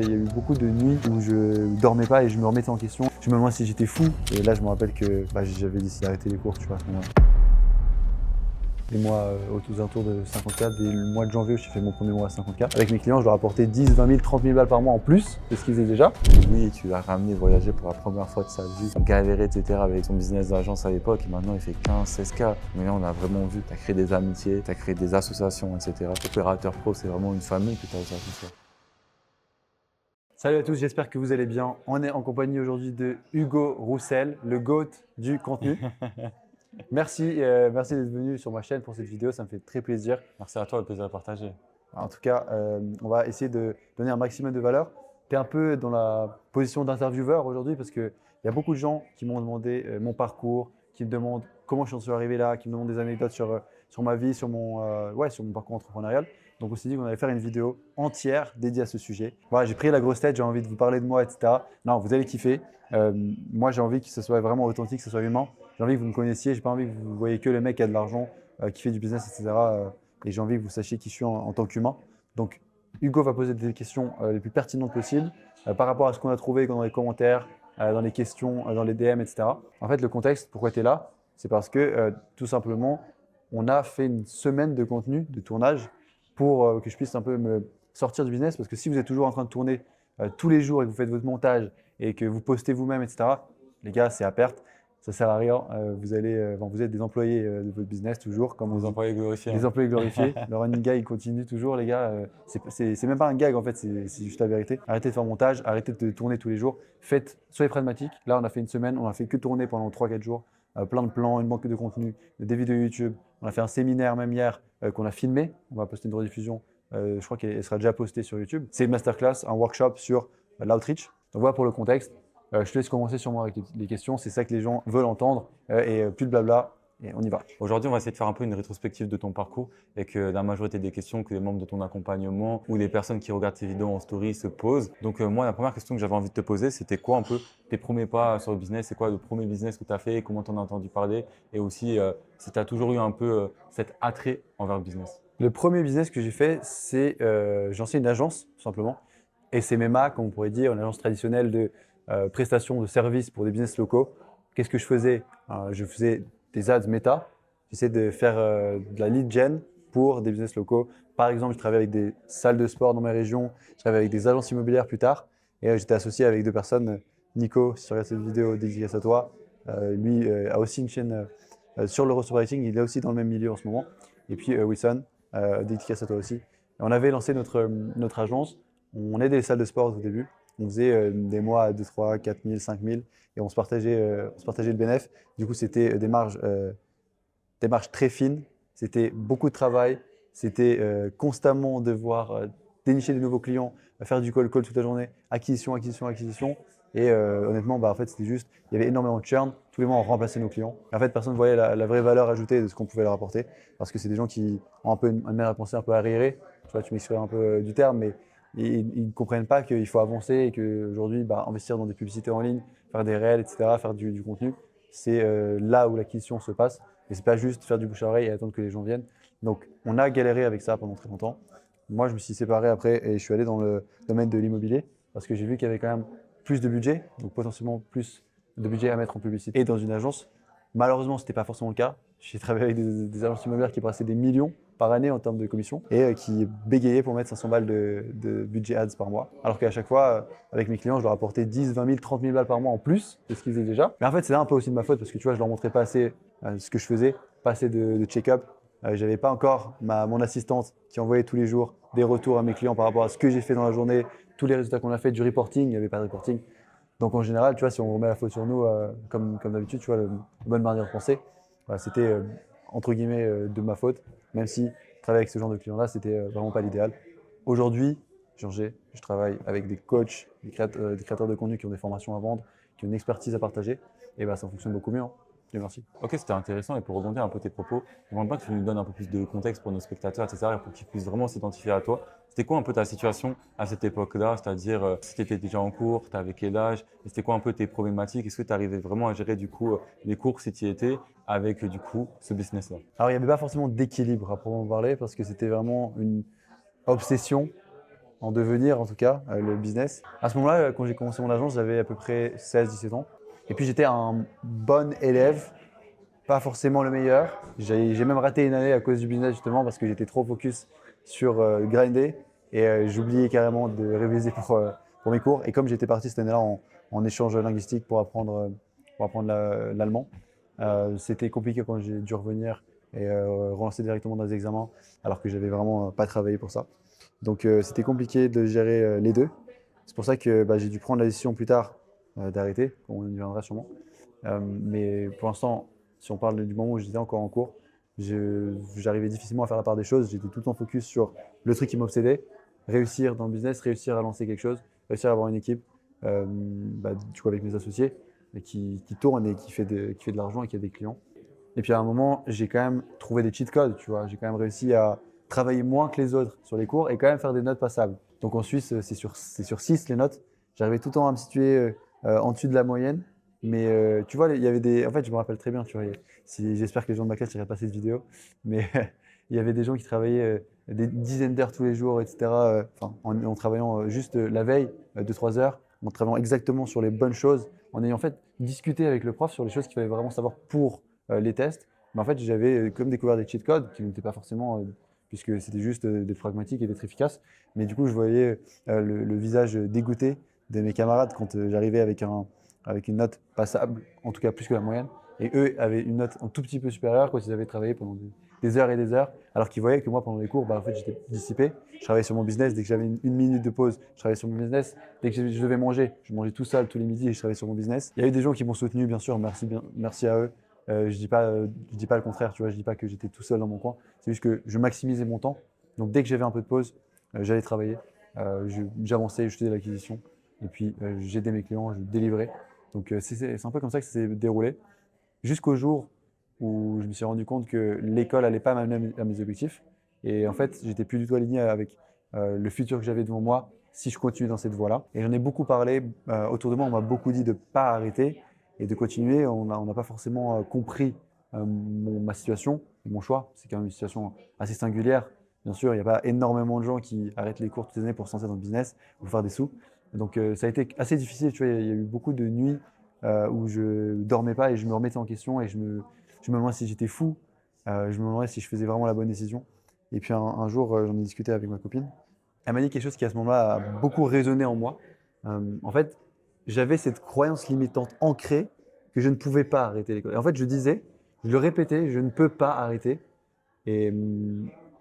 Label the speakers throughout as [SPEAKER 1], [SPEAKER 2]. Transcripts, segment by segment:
[SPEAKER 1] il y a eu beaucoup de nuits où je dormais pas et je me remettais en question. Je me demandais si j'étais fou. Et là, je me rappelle que j'avais décidé d'arrêter les cours, tu vois, à ce moment-là. Des mois aux alentours de 50K, dès le mois de janvier où j'ai fait mon premier mois à 50K. Avec mes clients, je leur apportais 10, 20 000, 30 000 balles par mois en plus de ce qu'ils faisaient déjà.
[SPEAKER 2] Oui, tu l'as ramené voyager pour la première fois de sa vie, galérer, etc. avec son business d'agence à l'époque. Et maintenant, il fait 15, 16K. Mais là, on a vraiment vu, tu as créé des amitiés, tu as créé des associations, etc. Opérateur Pro, c'est vraiment une famille que tu as réussi à tout ça.
[SPEAKER 1] Salut à tous, j'espère que vous allez bien. On est en compagnie aujourd'hui de Hugo Roussel, le GOAT du contenu. Merci d'être venu sur ma chaîne pour cette vidéo, ça me fait très plaisir.
[SPEAKER 2] Merci à toi, le plaisir à partager.
[SPEAKER 1] En tout cas, on va essayer de donner un maximum de valeur. Tu es un peu dans la position d'intervieweur aujourd'hui parce qu'il y a beaucoup de gens qui m'ont demandé mon parcours, qui me demandent comment je suis arrivé là, qui me demandent des anecdotes sur ma vie, sur mon parcours entrepreneurial. Donc on s'est dit qu'on allait faire une vidéo entière dédiée à ce sujet. Voilà, j'ai pris la grosse tête, j'ai envie de vous parler de moi, etc. Non, vous allez kiffer. Moi, j'ai envie que ce soit vraiment authentique, que ce soit humain. J'ai envie que vous me connaissiez. J'ai pas envie que vous voyez que le mec qui a de l'argent, qui fait du business, etc. Et j'ai envie que vous sachiez qui je suis en tant qu'humain. Donc, Hugo va poser des questions les plus pertinentes possibles par rapport à ce qu'on a trouvé dans les commentaires, dans les questions, dans les DM, etc. En fait, le contexte, pourquoi tu es là, c'est parce que tout simplement, on a fait une semaine de contenu, de tournage, pour que je puisse un peu me sortir du business. Parce que si vous êtes toujours en train de tourner tous les jours et que vous faites votre montage et que vous postez vous-même, etc., les gars, c'est à perte. Ça ne sert à rien. Vous êtes des employés de votre business toujours. Comme on
[SPEAKER 2] Des
[SPEAKER 1] dit.
[SPEAKER 2] employés glorifiés.
[SPEAKER 1] Des employés glorifiés. Le running gag, il continue toujours, les gars. C'est même pas un gag, en fait, c'est juste la vérité. Arrêtez de faire montage, arrêtez de tourner tous les jours. Soyez pragmatiques. Là, on a fait une semaine, on a fait que tourner pendant 3-4 jours. Plein de plans, une banque de contenu, des vidéos YouTube. On a fait un séminaire même hier qu'on a filmé. On va poster une rediffusion. Je crois qu'elle sera déjà postée sur YouTube. C'est une masterclass, un workshop sur l'outreach. Donc voilà pour le contexte. Je te laisse commencer sur moi avec les questions. C'est ça que les gens veulent entendre. Plus de blabla. Et on y va.
[SPEAKER 2] Aujourd'hui, on va essayer de faire un peu une rétrospective de ton parcours et que la majorité des questions que les membres de ton accompagnement ou les personnes qui regardent tes vidéos en story se posent. Donc moi, la première question que j'avais envie de te poser, c'était quoi un peu tes premiers pas sur le business? C'est quoi le premier business que tu as fait? Comment tu en as entendu parler? Et aussi, si tu as toujours eu un peu cet attrait envers le business.
[SPEAKER 1] Le premier business que j'ai fait, c'est j'ai lancé une agence, tout simplement. SMA, comme on pourrait dire, une agence traditionnelle de prestation de services pour des business locaux. Qu'est-ce que je faisais? Je faisais des ads méta. J'essayais de faire de la lead gen pour des business locaux. Par exemple, je travaillais avec des salles de sport dans ma région. Je travaillais avec des agences immobilières plus tard. Et j'étais associé avec deux personnes. Nico, si tu regardes cette vidéo, dédicace à toi. Lui a aussi une chaîne sur le writing. Il est aussi dans le même milieu en ce moment. Et puis Wilson, dédicace à toi aussi. Et on avait lancé notre agence. On aidait les salles de sport au début. On faisait des mois à 2, 3, 4 000, 5 000 et on se partageait le bénéfice. Du coup, c'était des marges très fines. C'était beaucoup de travail. C'était constamment devoir dénicher de nouveaux clients, faire du call toute la journée, acquisition. Et honnêtement, en fait, c'était juste, il y avait énormément de churn. Tous les mois, on remplaçait nos clients. Et en fait, personne ne voyait la vraie valeur ajoutée de ce qu'on pouvait leur apporter parce que c'est des gens qui ont un peu une manière de penser un peu arriérée. Tu m'excuseras un peu du terme, mais ils ne comprennent pas qu'il faut avancer et qu'aujourd'hui, investir dans des publicités en ligne, faire des réels, etc., faire du contenu, c'est là où l'acquisition se passe. Et c'est pas juste faire du bouche à oreille et attendre que les gens viennent. Donc, on a galéré avec ça pendant très longtemps. Moi, je me suis séparé après et je suis allé dans le domaine de l'immobilier parce que j'ai vu qu'il y avait quand même plus de budget, donc potentiellement plus de budget à mettre en publicité. Et dans une agence, malheureusement, ce n'était pas forcément le cas. J'ai travaillé avec des agences immobilières qui passaient des millions par année en termes de commission et qui bégayaient pour mettre 500 balles de budget ads par mois. Alors qu'à chaque fois, avec mes clients, je leur apportais 10, 20 000, 30 000 balles par mois en plus de ce qu'ils faisaient déjà. Mais en fait, c'est un peu aussi de ma faute parce que tu vois, je leur montrais pas assez ce que je faisais, pas assez de check-up. J'avais pas encore mon assistante qui envoyait tous les jours des retours à mes clients par rapport à ce que j'ai fait dans la journée, tous les résultats qu'on a fait, du reporting, il n'y avait pas de reporting. Donc en général, tu vois, si on remet la faute sur nous, comme d'habitude, tu vois, la bonne manière de penser, c'était entre guillemets de ma faute, même si travailler avec ce genre de clients-là, c'était vraiment pas l'idéal. Aujourd'hui, je travaille avec des coachs, des créateurs de contenu qui ont des formations à vendre, qui ont une expertise à partager, et ça fonctionne beaucoup mieux. Hein. Dieu merci.
[SPEAKER 2] Ok, c'était intéressant. Et pour rebondir un peu tes propos, j'aimerais bien que tu nous donnes un peu plus de contexte pour nos spectateurs, etc., pour qu'ils puissent vraiment s'identifier à toi. C'était quoi un peu ta situation à cette époque-là? C'est-à-dire, si tu étais déjà en cours, tu avais quel âge? Et c'était quoi un peu tes problématiques? Est-ce que tu arrivais vraiment à gérer du coup les cours si tu y étais avec du coup ce business-là?
[SPEAKER 1] Alors il n'y avait pas forcément d'équilibre à proprement parler parce que c'était vraiment une obsession en devenir en tout cas, le business. À ce moment-là, quand j'ai commencé mon agence, j'avais à peu près 16-17 ans. Et puis j'étais un bon élève, pas forcément le meilleur. J'ai même raté une année à cause du business justement parce que j'étais trop focus sur grinder et j'oubliais carrément de réviser pour mes cours. Et comme j'étais parti cette année-là en échange linguistique pour apprendre l'allemand, c'était compliqué quand j'ai dû revenir et relancer directement dans les examens alors que j'avais vraiment pas travaillé pour ça. Donc c'était compliqué de gérer les deux. C'est pour ça que j'ai dû prendre la décision plus tard d'arrêter, on y viendra sûrement. Mais pour l'instant, si on parle du moment où j'étais encore en cours, j'arrivais difficilement à faire la part des choses. J'étais tout le temps focus sur le truc qui m'obsédait, réussir dans le business, réussir à lancer quelque chose, réussir à avoir une équipe, du coup avec mes associés, qui tourne et qui fait de l'argent et qui a des clients. Et puis à un moment, j'ai quand même trouvé des cheat codes, tu vois. J'ai quand même réussi à travailler moins que les autres sur les cours et quand même faire des notes passables. Donc en Suisse, c'est sur 6 les notes. J'arrivais tout le temps à me situer en dessus de la moyenne. Mais tu vois, il y avait des. En fait, je me rappelle très bien, tu vois. J'espère que les gens de ma classe n'iraient pas cette vidéo. Mais il y avait des gens qui travaillaient des dizaines d'heures tous les jours, etc. En travaillant juste la veille, 2-3 heures, en travaillant exactement sur les bonnes choses, en ayant en fait discuté avec le prof sur les choses qu'il fallait vraiment savoir pour les tests. Mais en fait, j'avais comme découvert des cheat codes qui n'étaient pas forcément, puisque c'était juste d'être pragmatique et d'être efficace. Mais du coup, je voyais le visage dégoûté de mes camarades quand j'arrivais avec une note passable, en tout cas plus que la moyenne. Et eux avaient une note un tout petit peu supérieure quand ils avaient travaillé pendant des heures et des heures, alors qu'ils voyaient que moi, pendant les cours, en fait, j'étais dissipé. Je travaillais sur mon business. Dès que j'avais une minute de pause, je travaillais sur mon business. Dès que je devais manger, je mangeais tout seul tous les midis et je travaillais sur mon business. Il y a eu des gens qui m'ont soutenu, bien sûr, merci à eux. Je dis pas le contraire, tu vois, je dis pas que j'étais tout seul dans mon coin. C'est juste que je maximisais mon temps. Donc dès que j'avais un peu de pause, j'allais travailler. J'avançais, je faisais de l'acquisition. Et puis j'aidais mes clients, je délivrais. Donc c'est un peu comme ça que ça s'est déroulé. Jusqu'au jour où je me suis rendu compte que l'école allait pas m'amener à mes objectifs. Et en fait, j'étais plus du tout aligné avec le futur que j'avais devant moi si je continuais dans cette voie-là. Et j'en ai beaucoup parlé autour de moi. On m'a beaucoup dit de ne pas arrêter et de continuer. On n'a pas forcément compris ma situation et mon choix. C'est quand même une situation assez singulière. Bien sûr, il n'y a pas énormément de gens qui arrêtent les cours toutes les années pour se lancer dans le business ou faire des sous. Donc ça a été assez difficile. Tu vois, il y a eu beaucoup de nuits où je dormais pas et je me remettais en question et je me demandais si j'étais fou. Je me demandais si je faisais vraiment la bonne décision. Et puis un jour, j'en ai discuté avec ma copine. Elle m'a dit quelque chose qui à ce moment-là a beaucoup résonné en moi. En fait, j'avais cette croyance limitante ancrée que je ne pouvais pas arrêter l'école. Et en fait, je le répétais, je ne peux pas arrêter. Et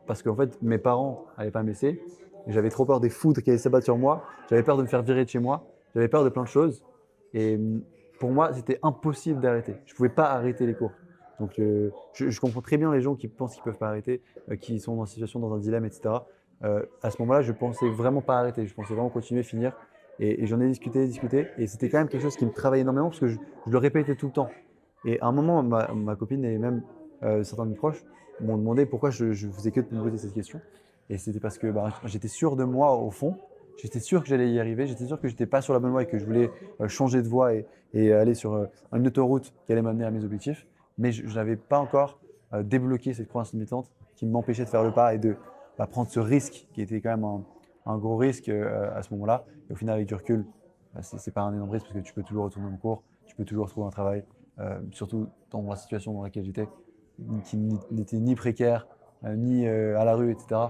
[SPEAKER 1] parce qu'en fait, mes parents n'allaient pas me laisser. J'avais trop peur des foudres qui allaient s'abattre sur moi. J'avais peur de me faire virer de chez moi. J'avais peur de plein de choses. Et pour moi, c'était impossible d'arrêter. Je ne pouvais pas arrêter les cours. Donc, je comprends très bien les gens qui pensent qu'ils ne peuvent pas arrêter, qui sont dans une situation, dans un dilemme, etc. À ce moment-là, je pensais vraiment pas arrêter. Je pensais vraiment continuer, finir. Et j'en ai discuté. Et c'était quand même quelque chose qui me travaillait énormément parce que je le répétais tout le temps. Et à un moment, ma copine et même certains de mes proches m'ont demandé pourquoi je faisais que de me poser cette question. Et c'était parce que j'étais sûr de moi au fond. J'étais sûr que j'allais y arriver. J'étais sûr que j'étais pas sur la bonne voie et que je voulais changer de voie et aller sur une autoroute qui allait m'amener à mes objectifs. Mais je n'avais pas encore débloqué cette croyance limitante qui m'empêchait de faire le pas et de prendre ce risque qui était quand même un gros risque à ce moment-là. Et au final, avec du recul, c'est pas un énorme risque parce que tu peux toujours retourner en cours, tu peux toujours trouver un travail, surtout dans la situation dans laquelle j'étais, qui n'était ni précaire, ni à la rue, etc.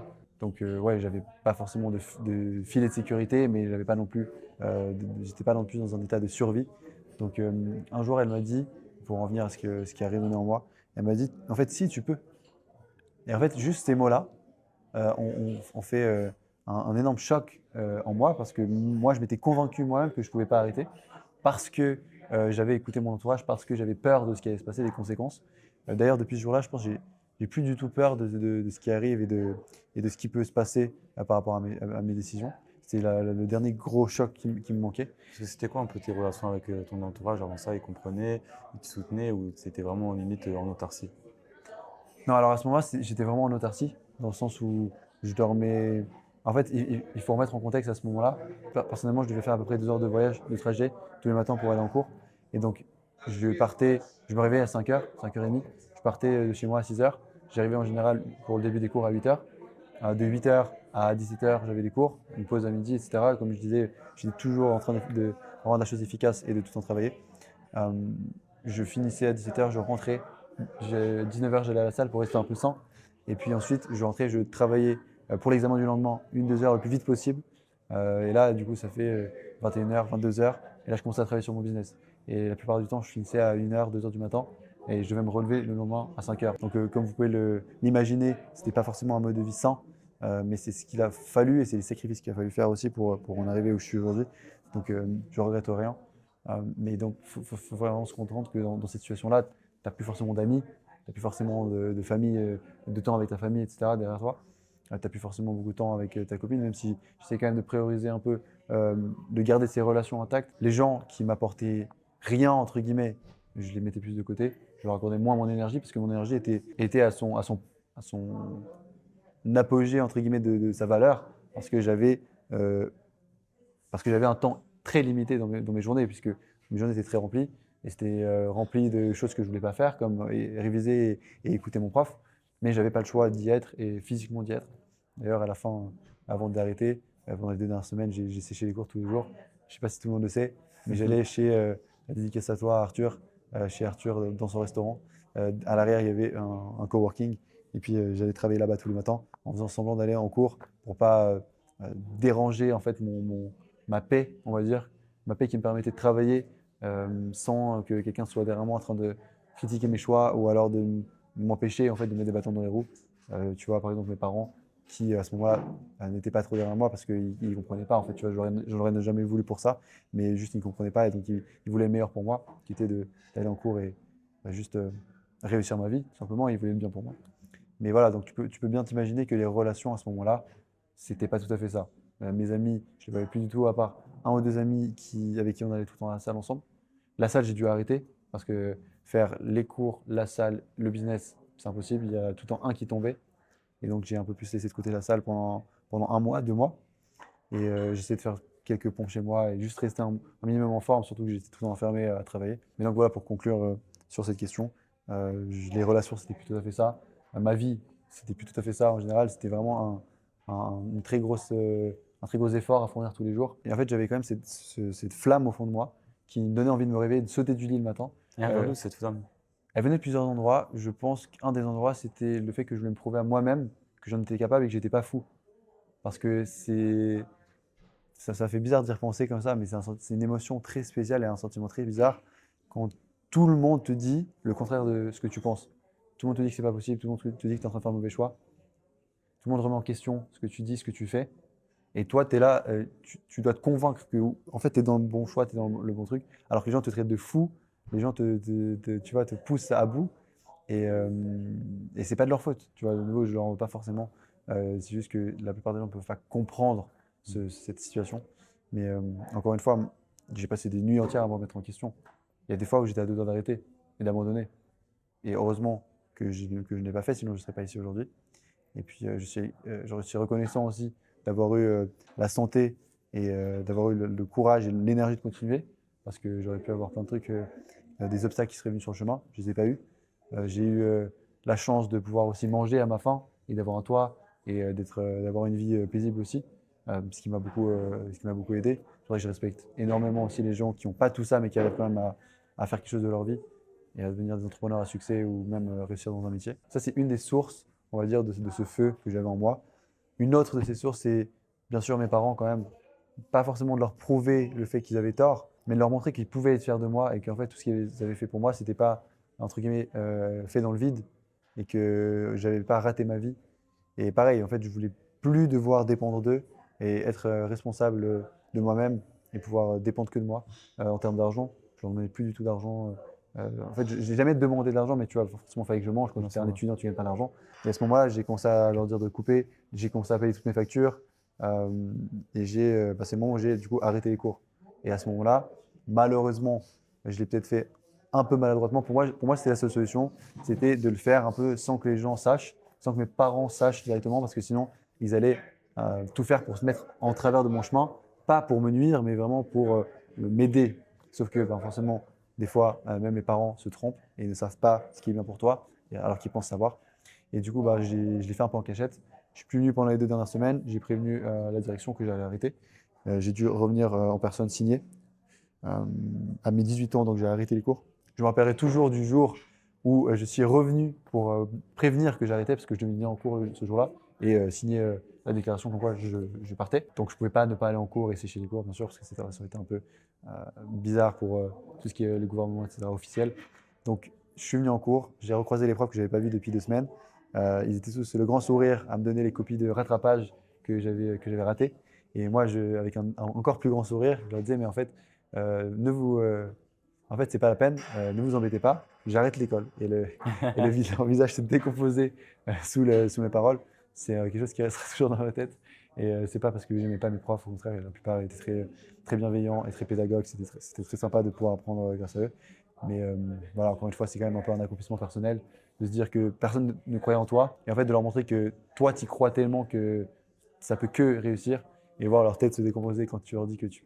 [SPEAKER 1] Donc ouais, j'avais pas forcément de filet de sécurité, mais j'avais pas non plus, j'étais pas non plus dans un état de survie. Donc un jour, elle m'a dit, pour en venir à ce qui a résonné en moi, elle m'a dit, en fait, si tu peux. Et en fait, juste ces mots-là ont fait un énorme choc en moi parce que moi, je m'étais convaincu moi-même que je pouvais pas arrêter parce que j'avais écouté mon entourage, parce que j'avais peur de ce qui allait se passer, des conséquences. D'ailleurs, depuis ce jour-là, je pense que j'ai plus du tout peur de ce qui arrive et de ce qui peut se passer par rapport à mes décisions. C'est le dernier gros choc qui me manquait.
[SPEAKER 2] Parce que c'était quoi un peu tes relations avec ton entourage avant ça? Ils comprenaient, ils te soutenaient ou c'était vraiment limite en autarcie?
[SPEAKER 1] Non, alors à ce moment-là, j'étais vraiment en autarcie, dans le sens où je dormais. En fait, il faut remettre en contexte à ce moment-là. Personnellement, je devais faire à peu près 2 heures de voyage, de trajet, tous les matins pour aller en cours. Et donc, je me réveillais à 5h, 5h30. Je partais de chez moi à 6h. J'arrivais en général pour le début des cours à 8h. De 8h À 17h, j'avais des cours, une pause à midi, etc. Comme je disais, j'étais toujours en train de rendre la chose efficace et de tout le temps travailler. Euh, je finissais à 17h, je rentrais. 19h, j'allais à la salle pour rester un peu sain. Et puis ensuite, je rentrais, je travaillais pour l'examen du lendemain, 1-2 heures le plus vite possible. Et là, du coup, ça fait 21h, 22h. Et là, je commençais à travailler sur mon business. Et la plupart du temps, je finissais à 1h, 2h du matin. Et je devais me relever le lendemain à 5h. Donc, comme vous pouvez l'imaginer, ce n'était pas forcément un mode de vie sain. Mais c'est ce qu'il a fallu et c'est les sacrifices qu'il a fallu faire aussi pour en arriver où je suis aujourd'hui. Donc, je regrette rien. Mais donc, faut vraiment se rendre compte que dans cette situation-là, tu n'as plus forcément d'amis, tu n'as plus forcément de famille, de temps avec ta famille, etc. derrière toi. Tu n'as plus forcément beaucoup de temps avec ta copine, même si j'essaie quand même de prioriser un peu, de garder ces relations intactes. Les gens qui m'apportaient rien, entre guillemets, je les mettais plus de côté. Je leur accordais moins mon énergie parce que mon énergie était à son apogée, entre guillemets, de sa valeur euh, parce que j'avais un temps très limité dans mes journées, puisque mes journées étaient très remplies, et c'était rempli de choses que je ne voulais pas faire, comme réviser et écouter mon prof, mais je n'avais pas le choix d'y être et physiquement d'y être. D'ailleurs, à la fin, avant d'arrêter, pendant les 2 dernières semaines, j'ai séché les cours tous les jours. Je ne sais pas si tout le monde le sait, mais j'allais chez, la dédicace à toi, Arthur, chez Arthur dans son restaurant. À l'arrière, il y avait un coworking, et puis j'allais travailler là-bas tous les matins en faisant semblant d'aller en cours pour pas déranger en fait ma paix, on va dire, ma paix qui me permettait de travailler sans que quelqu'un soit derrière moi en train de critiquer mes choix ou alors de m'empêcher en fait de mettre des bâtons dans les roues. Tu vois, par exemple, mes parents qui à ce moment-là n'étaient pas trop derrière moi parce qu'ils ne comprenaient pas. En fait, tu vois, j'aurais jamais voulu pour ça, mais juste ils ne comprenaient pas et donc ils voulaient le meilleur pour moi, qui était d'aller en cours et juste réussir ma vie, tout simplement. Ils voulaient le bien pour moi. Mais voilà, donc tu peux bien t'imaginer que les relations à ce moment-là, c'était pas tout à fait ça. Mes amis, je les voyais plus du tout, à part un ou deux amis avec qui on allait tout le temps à la salle ensemble. La salle, j'ai dû arrêter parce que faire les cours, la salle, le business, c'est impossible. Il y a tout le temps un qui tombait. Et donc, j'ai un peu plus laissé de côté la salle pendant 1 mois, 2 mois. Et j'essayais de faire quelques pompes chez moi et juste rester un minimum en forme, surtout que j'étais tout le temps enfermé à travailler. Mais donc voilà, pour conclure sur cette question, les relations, c'était plus tout à fait ça. Ma vie, c'était plus tout à fait ça en général. C'était vraiment une très grosse, un très gros effort à fournir tous les jours. Et en fait, j'avais quand même cette flamme au fond de moi qui me donnait envie de me réveiller, de sauter du lit le matin.
[SPEAKER 2] Et d'où cette flamme?
[SPEAKER 1] Elle venait de plusieurs endroits. Je pense qu'un des endroits, c'était le fait que je voulais me prouver à moi-même que j'en étais capable et que j'étais pas fou. Parce que ça fait bizarre d'y repenser comme ça, mais c'est une émotion très spéciale et un sentiment très bizarre quand tout le monde te dit le contraire de ce que tu penses. Tout le monde te dit que c'est pas possible, tout le monde te dit que tu es en train de faire un mauvais choix. Tout le monde remet en question ce que tu dis, ce que tu fais. Et toi, tu es là, tu dois te convaincre que en fait, tu es dans le bon choix, tu es dans le bon truc. Alors que les gens te traitent de fou, les gens tu vois, te poussent à bout. Et c'est pas de leur faute. Tu vois, de nouveau, je leur en veux pas forcément. C'est juste que la plupart des gens ne peuvent pas comprendre cette situation. Mais encore une fois, j'ai passé des nuits entières à me remettre en question. Il y a des fois où j'étais à 2 doigts d'arrêter et d'abandonner. Et heureusement que je ne l'ai pas fait, sinon je ne serais pas ici aujourd'hui. Et puis je suis reconnaissant aussi d'avoir eu la santé et d'avoir eu le courage et l'énergie de continuer. Parce que j'aurais pu avoir plein de trucs, des obstacles qui seraient venus sur le chemin. Je ne les ai pas eus. J'ai eu la chance de pouvoir aussi manger à ma faim et d'avoir un toit et d'avoir une vie paisible aussi, ce qui m'a beaucoup aidé. C'est vrai que je respecte énormément aussi les gens qui n'ont pas tout ça mais qui arrivent quand même à faire quelque chose de leur vie et à devenir des entrepreneurs à succès ou même réussir dans un métier. Ça, c'est une des sources, on va dire, de ce feu que j'avais en moi. Une autre de ces sources, c'est bien sûr mes parents quand même. Pas forcément de leur prouver le fait qu'ils avaient tort, mais de leur montrer qu'ils pouvaient être fiers de moi et qu'en fait, tout ce qu'ils avaient fait pour moi, c'était pas entre guillemets, fait dans le vide et que j'avais pas raté ma vie. Et pareil, en fait, je voulais plus devoir dépendre d'eux et être responsable de moi-même et pouvoir dépendre que de moi en termes d'argent. Je leur donnais plus du tout d'argent. En fait, je n'ai jamais demandé de l'argent, mais tu vois, forcément, il fallait que je mange. Quand j'étais un étudiant, tu gagnes pas d'argent. Et à ce moment-là, j'ai commencé à leur dire de couper. J'ai commencé à payer toutes mes factures. Et c'est le moment où j'ai du coup arrêté les cours. Et à ce moment-là, malheureusement, je l'ai peut-être fait un peu maladroitement. Pour moi c'était la seule solution. C'était de le faire un peu sans que les gens sachent, sans que mes parents sachent directement, parce que sinon, ils allaient tout faire pour se mettre en travers de mon chemin, pas pour me nuire, mais vraiment pour m'aider. Sauf que forcément, des fois, même les parents se trompent et ne savent pas ce qui est bien pour toi, alors qu'ils pensent savoir. Et du coup, je l'ai fait un peu en cachette. Je suis plus venu pendant les 2 dernières semaines. J'ai prévenu la direction que j'allais arrêter. J'ai dû revenir en personne signer à mes 18 ans, donc j'ai arrêté les cours. Je me rappellerai toujours du jour où je suis revenu pour prévenir que j'arrêtais parce que je devais venir en cours ce jour-là et signer la déclaration comme quoi je partais. Donc je ne pouvais pas ne pas aller en cours et sécher les cours, bien sûr, parce que ça aurait été un peu bizarre pour tout ce qui est le gouvernement, etc., officiel. Donc je suis venu en cours, j'ai recroisé les profs que je n'avais pas vus depuis 2 semaines. Ils étaient tous le grand sourire à me donner les copies de rattrapage que j'avais ratées. Et moi, avec un encore plus grand sourire, je leur disais, mais en fait, en fait, c'est pas la peine, ne vous embêtez pas, j'arrête l'école. Leur visage se décomposait sous mes paroles. C'est quelque chose qui restera toujours dans ma tête. Et c'est pas parce que j'aimais pas mes profs, au contraire, la plupart étaient très bienveillants et très pédagogues. C'était très sympa de pouvoir apprendre grâce à eux. Mais voilà, encore une fois, c'est quand même un peu un accomplissement personnel de se dire que personne ne croyait en toi et en fait de leur montrer que toi, tu y crois tellement que ça peut que réussir et voir leur tête se décomposer quand tu leur dis que tu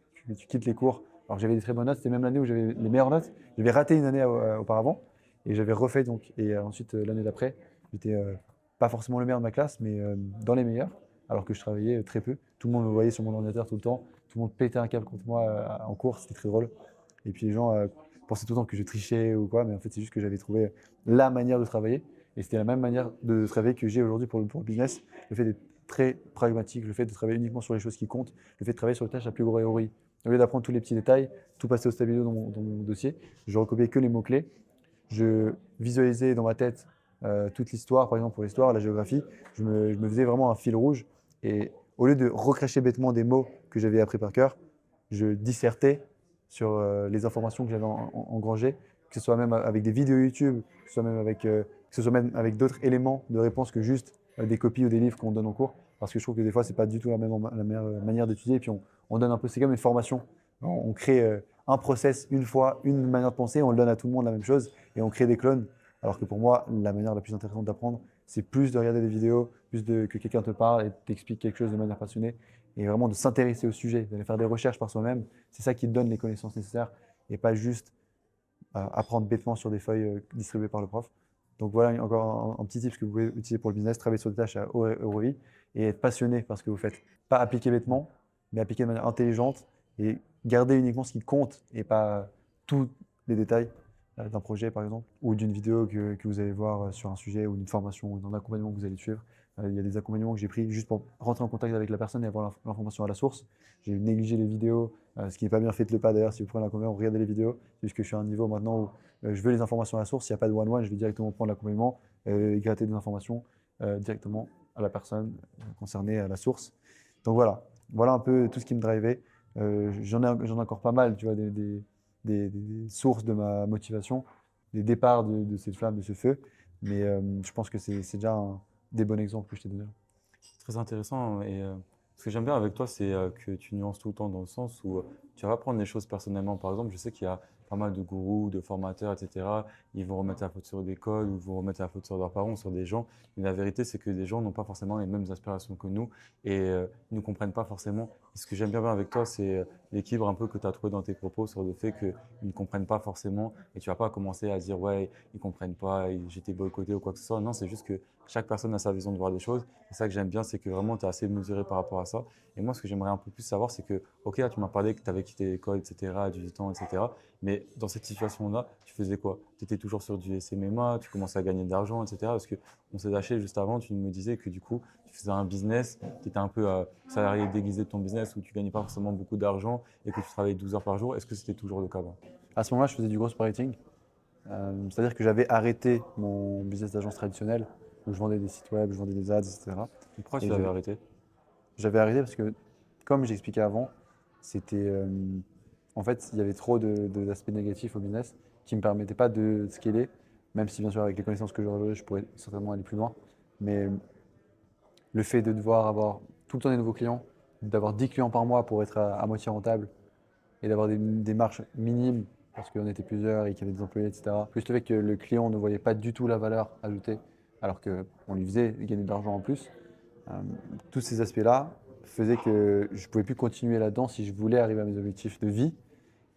[SPEAKER 1] quittes les cours. Alors que j'avais des très bonnes notes, c'était même l'année où j'avais les meilleures notes. J'avais raté une année auparavant et j'avais refait donc. Et ensuite, l'année d'après, j'étais pas forcément le meilleur de ma classe, mais dans les meilleurs, alors que je travaillais très peu. Tout le monde me voyait sur mon ordinateur tout le temps. Tout le monde pétait un câble contre moi en cours, c'était très drôle. Et puis les gens pensaient tout le temps que je trichais ou quoi, mais en fait, c'est juste que j'avais trouvé la manière de travailler. Et c'était la même manière de travailler que j'ai aujourd'hui pour le business. Le fait d'être très pragmatique, le fait de travailler uniquement sur les choses qui comptent, le fait de travailler sur les tâches à plus gros priori. Au lieu d'apprendre tous les petits détails, tout passer au stabilo dans mon dossier, je recopiais que les mots-clés. Je visualisais dans ma tête toute l'histoire, par exemple pour l'histoire, la géographie. Je me faisais vraiment un fil rouge. Et au lieu de recracher bêtement des mots que j'avais appris par cœur, je dissertais sur les informations que j'avais engrangées, que ce soit même avec des vidéos YouTube, que ce soit même avec d'autres éléments de réponse que juste des copies ou des livres qu'on donne en cours. Parce que je trouve que des fois, c'est pas du tout la meilleure manière d'étudier. Et puis, on donne un peu, c'est comme une formation. On crée un process une fois, une manière de penser, on le donne à tout le monde la même chose et on crée des clones. Alors que pour moi, la manière la plus intéressante d'apprendre, c'est plus de regarder des vidéos, que quelqu'un te parle et t'explique quelque chose de manière passionnée et vraiment de s'intéresser au sujet, d'aller faire des recherches par soi-même. C'est ça qui te donne les connaissances nécessaires et pas juste apprendre bêtement sur des feuilles distribuées par le prof. Donc voilà encore un petit tip que vous pouvez utiliser pour le business, travailler sur des tâches à haut ROI et être passionné par ce que vous faites. Pas appliquer bêtement, mais appliquer de manière intelligente et garder uniquement ce qui compte et pas tous les détails d'un projet par exemple ou d'une vidéo que vous allez voir sur un sujet ou d'une formation ou d'un accompagnement que vous allez suivre. Il y a des accompagnements que j'ai pris juste pour rentrer en contact avec la personne et avoir l'information à la source. J'ai négligé les vidéos, ce qui n'est pas bien, faites-le pas d'ailleurs si vous prenez l'accompagnement, regardez les vidéos. C'est juste que je suis à un niveau maintenant où je veux les informations à la source. S'il n'y a pas de one-one, je vais directement prendre l'accompagnement et gratter des informations directement à la personne concernée, à la source. Donc voilà un peu tout ce qui me drivait. J'en ai encore pas mal, tu vois, des sources de ma motivation, des départs de cette flamme, de ce feu. Mais je pense que c'est déjà des bons exemples que je t'ai donné.
[SPEAKER 2] Très intéressant. Et ce que j'aime bien avec toi, c'est que tu nuances tout le temps dans le sens où tu vas prendre les choses personnellement. Par exemple, je sais qu'il y a pas mal de gourous, de formateurs, etc. Ils vont remettre la faute sur des codes ou vont remettre la faute sur leurs parents, sur des gens. Mais la vérité, c'est que des gens n'ont pas forcément les mêmes aspirations que nous et ils ne comprennent pas forcément. Et ce que j'aime bien avec toi, c'est l'équilibre un peu que tu as trouvé dans tes propos sur le fait qu'ils ne comprennent pas forcément et tu vas pas commencer à dire ouais, ils comprennent pas, j'étais boycotté ou quoi que ce soit. Non, c'est juste que chaque personne a sa vision de voir les choses. Et ça que j'aime bien, c'est que vraiment tu es assez mesuré par rapport à ça. Et moi, ce que j'aimerais un peu plus savoir, c'est que, ok, là, tu m'as parlé que tu avais quitté l'école, etc., à 18 ans, etc. Mais dans cette situation-là, tu faisais quoi? Tu étais toujours sur du SMMA, tu commençais à gagner de l'argent, etc. Parce qu'on s'est lâché juste avant, tu me disais que du coup, tu faisais un business, tu étais un peu salarié déguisé de ton business où tu gagnais pas forcément beaucoup d'argent et que tu travaillais 12 heures par jour. Est-ce que c'était toujours le cas avant?
[SPEAKER 1] À ce moment-là, je faisais du ghostwriting. C'est-à-dire que j'avais arrêté mon business d'agence traditionnel où je vendais des sites web, je vendais des ads, etc.
[SPEAKER 2] Pourquoi tu
[SPEAKER 1] Et
[SPEAKER 2] l'avais arrêté?
[SPEAKER 1] j'avais arrêté parce que, comme j'expliquais avant, c'était en fait, il y avait trop d'aspects négatifs au business qui ne me permettaient pas de scaler, même si bien sûr avec les connaissances que j'aurais, je pourrais certainement aller plus loin. Mais le fait de devoir avoir tout le temps des nouveaux clients, d'avoir 10 clients par mois pour être à moitié rentable et d'avoir des marges minimes parce qu'on était plusieurs et qu'il y avait des employés, etc. Plus le fait que le client ne voyait pas du tout la valeur ajoutée alors qu'on lui faisait gagner de l'argent en plus. Euh, Tous ces aspects-là faisaient que je ne pouvais plus continuer là-dedans si je voulais arriver à mes objectifs de vie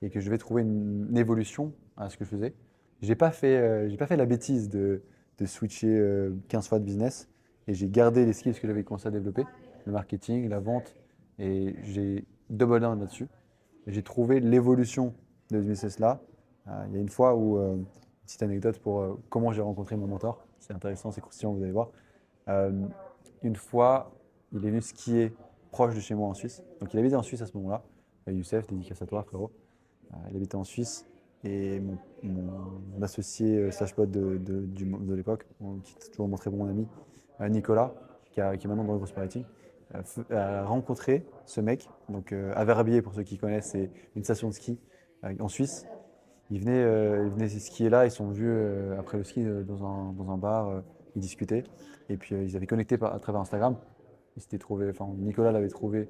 [SPEAKER 1] et que je devais trouver une évolution à ce que je faisais. J'ai pas fait la bêtise de switcher 15 fois de business et j'ai gardé les skills que j'avais commencé à développer, le marketing, la vente, et j'ai double down là-dessus. J'ai trouvé l'évolution de ce business-là. Il y a une fois où, une petite anecdote pour comment j'ai rencontré mon mentor, c'est intéressant, c'est croustillant, vous allez voir. Euh, une fois, il est venu skier proche de chez moi en Suisse. Donc il habitait en Suisse à ce moment-là. Youssef, dédicace à toi, frérot. Il habitait en Suisse et mon associé slash pote de l'époque, qui est toujours mon très bon ami, Nicolas, qui est maintenant dans le Grosse Marketing, a rencontré ce mec. Donc à Verbier, pour ceux qui connaissent, c'est une station de ski en Suisse. Ils venaient skier là, ils sont vus après le ski dans un bar, ils discutaient. Et puis ils avaient connecté à travers Instagram. Ils s'étaient trouvés, enfin Nicolas l'avait trouvé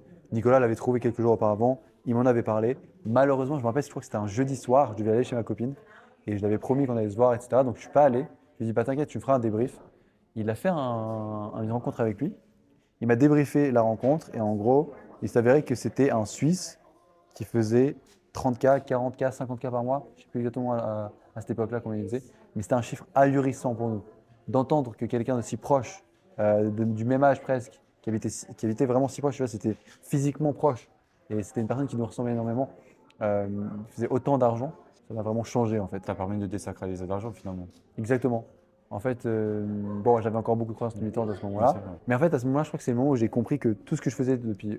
[SPEAKER 1] quelques jours auparavant, il m'en avait parlé. Malheureusement, je me rappelle, je crois que c'était un jeudi soir, je devais aller chez ma copine et je l'avais promis qu'on allait se voir, etc. Donc je suis pas allé. Je lui ai dit, bah t'inquiète, tu me feras un débrief. Il a fait une rencontre avec lui. Il m'a débriefé la rencontre et en gros, il s'avérait que c'était un Suisse qui faisait 30K, 40K, 50K par mois. Je ne sais plus exactement à cette époque-là combien il faisait, mais c'était un chiffre ahurissant pour nous. D'entendre que quelqu'un de si proche, du même âge presque, qui habitait vraiment si proche, tu vois, c'était physiquement proche, et c'était une personne qui nous ressemblait énormément, faisait autant d'argent, ça m'a vraiment changé en fait.
[SPEAKER 2] Ça a permis de désacraliser l'argent finalement.
[SPEAKER 1] Exactement. En fait, bon, j'avais encore beaucoup de croyances limitantes à ce moment-là.
[SPEAKER 2] C'est vrai.
[SPEAKER 1] Mais en fait, à ce moment-là, je crois que c'est le moment où j'ai compris que tout ce que je faisais depuis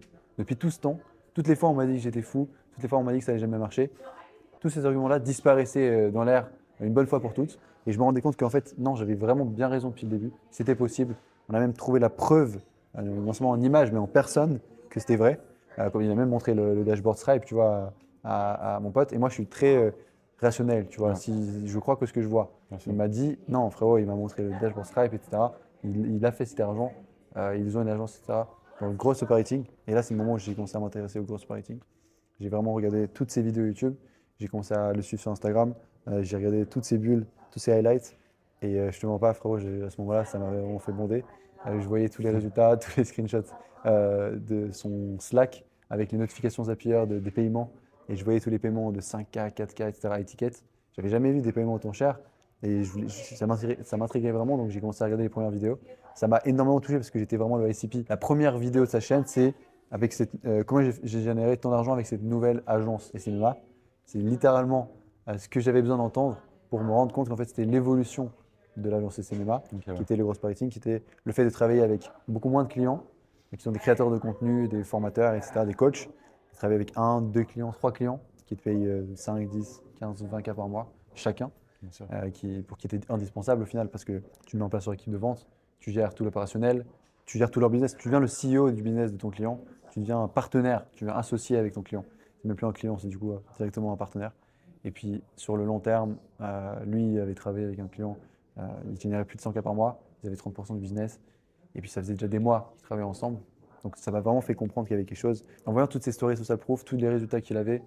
[SPEAKER 1] tout ce temps, toutes les fois on m'a dit que j'étais fou, toutes les fois on m'a dit que ça n'allait jamais marcher, tous ces arguments-là disparaissaient dans l'air une bonne fois pour toutes. Et je me rendais compte qu'en fait, non, j'avais vraiment bien raison depuis le début. C'était possible. On a même trouvé la preuve, non seulement en image, mais en personne, que c'était vrai. Comme il a même montré le dashboard Stripe, tu vois, à mon pote. Et moi, je suis très rationnel, tu vois.
[SPEAKER 2] Ouais.
[SPEAKER 1] Si je crois que ce que je vois.
[SPEAKER 2] Bien sûr.
[SPEAKER 1] Il m'a dit, non, frérot, il m'a montré le dashboard Stripe, etc. Il a fait cet argent. Ils ont une agence, etc. Dans le gross operating. Et là, c'est le moment où j'ai commencé à m'intéresser au gross operating. J'ai vraiment regardé toutes ses vidéos YouTube. J'ai commencé à le suivre sur Instagram. J'ai regardé toutes ses bulles, tous ses highlights. Et je te mens pas, frérot, à ce moment-là, ça m'avait vraiment fait bonder. Je voyais tous les résultats, tous les screenshots de son Slack avec les notifications Zapier des paiements. Et je voyais tous les paiements de 5K, 4K, etc. étiquettes. J'avais jamais vu des paiements autant chers. Et ça m'intriguait vraiment, donc j'ai commencé à regarder les premières vidéos. Ça m'a énormément touché parce que j'étais vraiment le ICP. La première vidéo de sa chaîne, c'est comment j'ai généré tant d'argent avec cette nouvelle agence SMMA. C'est littéralement ce que j'avais besoin d'entendre pour me rendre compte qu'en fait c'était l'évolution de l'agence SMMA,
[SPEAKER 2] Ok, ouais.
[SPEAKER 1] qui était le gross marketing, qui était le fait de travailler avec beaucoup moins de clients, qui sont des créateurs de contenu, des formateurs, etc., des coachs, qui travaillent avec 1, 2 clients, 3 clients, qui te payent 5, 10, 15, 20K par mois chacun,
[SPEAKER 2] Bien sûr.
[SPEAKER 1] qui était indispensable au final parce que tu mets en place leur équipe de vente, tu gères tout l'opérationnel, tu gères tout leur business, tu deviens le CEO du business de ton client, tu deviens un partenaire, tu deviens associé avec ton client. C'est même plus un client, c'est du coup directement un partenaire. Et puis sur le long terme, lui il avait travaillé avec un client, il générait plus de 100K par mois, ils avaient 30% de business, et puis ça faisait déjà des mois qu'ils travaillaient ensemble. Donc ça m'a vraiment fait comprendre qu'il y avait quelque chose. En voyant toutes ces stories social proof, tous les résultats qu'il avait,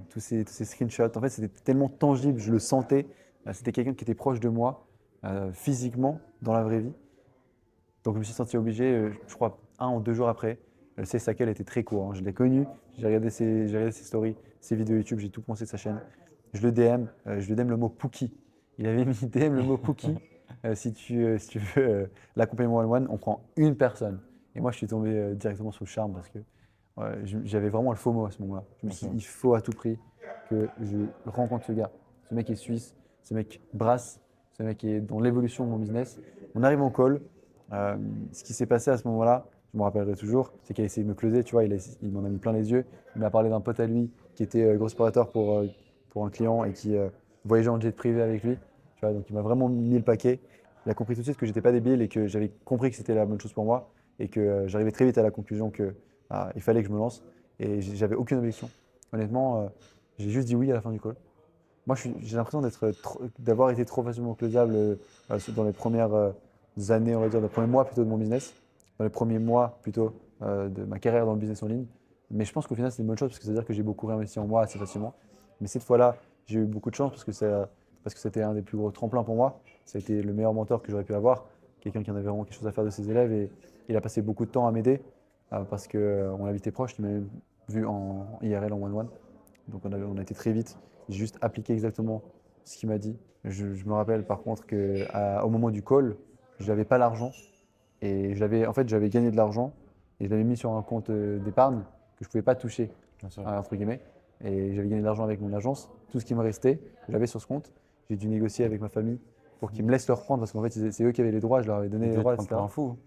[SPEAKER 1] tous ces screenshots, en fait c'était tellement tangible, je le sentais. C'était quelqu'un qui était proche de moi physiquement dans la vraie vie. Donc je me suis senti obligé, je crois 1 ou 2 jours après. Le Sakel était très court, hein. Je l'ai connu, j'ai regardé ses stories, ses vidéos YouTube, j'ai tout pensé de sa chaîne. Je lui DM le mot Pookie. Il avait mis DM le mot Pookie. Si tu veux l'accompagnement one-one, on prend une personne. Et moi, je suis tombé directement sous le charme parce que j'avais vraiment le FOMO à ce moment-là. Je me suis dit, il faut à tout prix que je rencontre ce gars. Ce mec est suisse, ce mec brasse, ce mec est dans l'évolution de mon business. On arrive en call. Ce qui s'est passé à ce moment-là, je me rappellerai toujours, c'est qu'il a essayé de me closer, tu vois, il m'en a mis plein les yeux. Il m'a parlé d'un pote à lui qui était gros opérateur pour un client et qui voyageait en jet privé avec lui. Tu vois, donc il m'a vraiment mis le paquet. Il a compris tout de suite que j'étais pas débile et que j'avais compris que c'était la bonne chose pour moi et que j'arrivais très vite à la conclusion que il fallait que je me lance et j'avais aucune objection. Honnêtement, j'ai juste dit oui à la fin du call. Moi, j'ai l'impression d'avoir été trop facilement closable dans les premières années, on va dire, dans les premiers mois plutôt de mon business, dans les premiers mois plutôt de ma carrière dans le business en ligne. Mais je pense qu'au final, c'est une bonne chose parce que ça veut dire que j'ai beaucoup réinvesti en moi assez facilement. Mais cette fois-là, j'ai eu beaucoup de chance parce que c'était un des plus gros tremplins pour moi. Ça a été le meilleur mentor que j'aurais pu avoir, quelqu'un qui en avait vraiment quelque chose à faire de ses élèves et il a passé beaucoup de temps à m'aider parce qu'on habitait proche, il m'a même vu en IRL en one-one. Donc on a été très vite. J'ai juste appliqué exactement ce qu'il m'a dit. Je me rappelle par contre qu'au moment du call, je n'avais pas l'argent Et j'avais gagné de l'argent et je l'avais mis sur un compte d'épargne que je ne pouvais pas toucher,
[SPEAKER 2] Bien sûr.
[SPEAKER 1] entre guillemets. Et j'avais gagné de l'argent avec mon agence. Tout ce qui me restait, je l'avais sur ce compte. J'ai dû négocier avec ma famille pour qu'ils me laissent le reprendre parce qu'en fait, c'est eux qui avaient les droits, je leur avais donné
[SPEAKER 2] Ils
[SPEAKER 1] les
[SPEAKER 2] devaient te
[SPEAKER 1] droits,
[SPEAKER 2] prendre pour
[SPEAKER 1] etc.
[SPEAKER 2] un fou.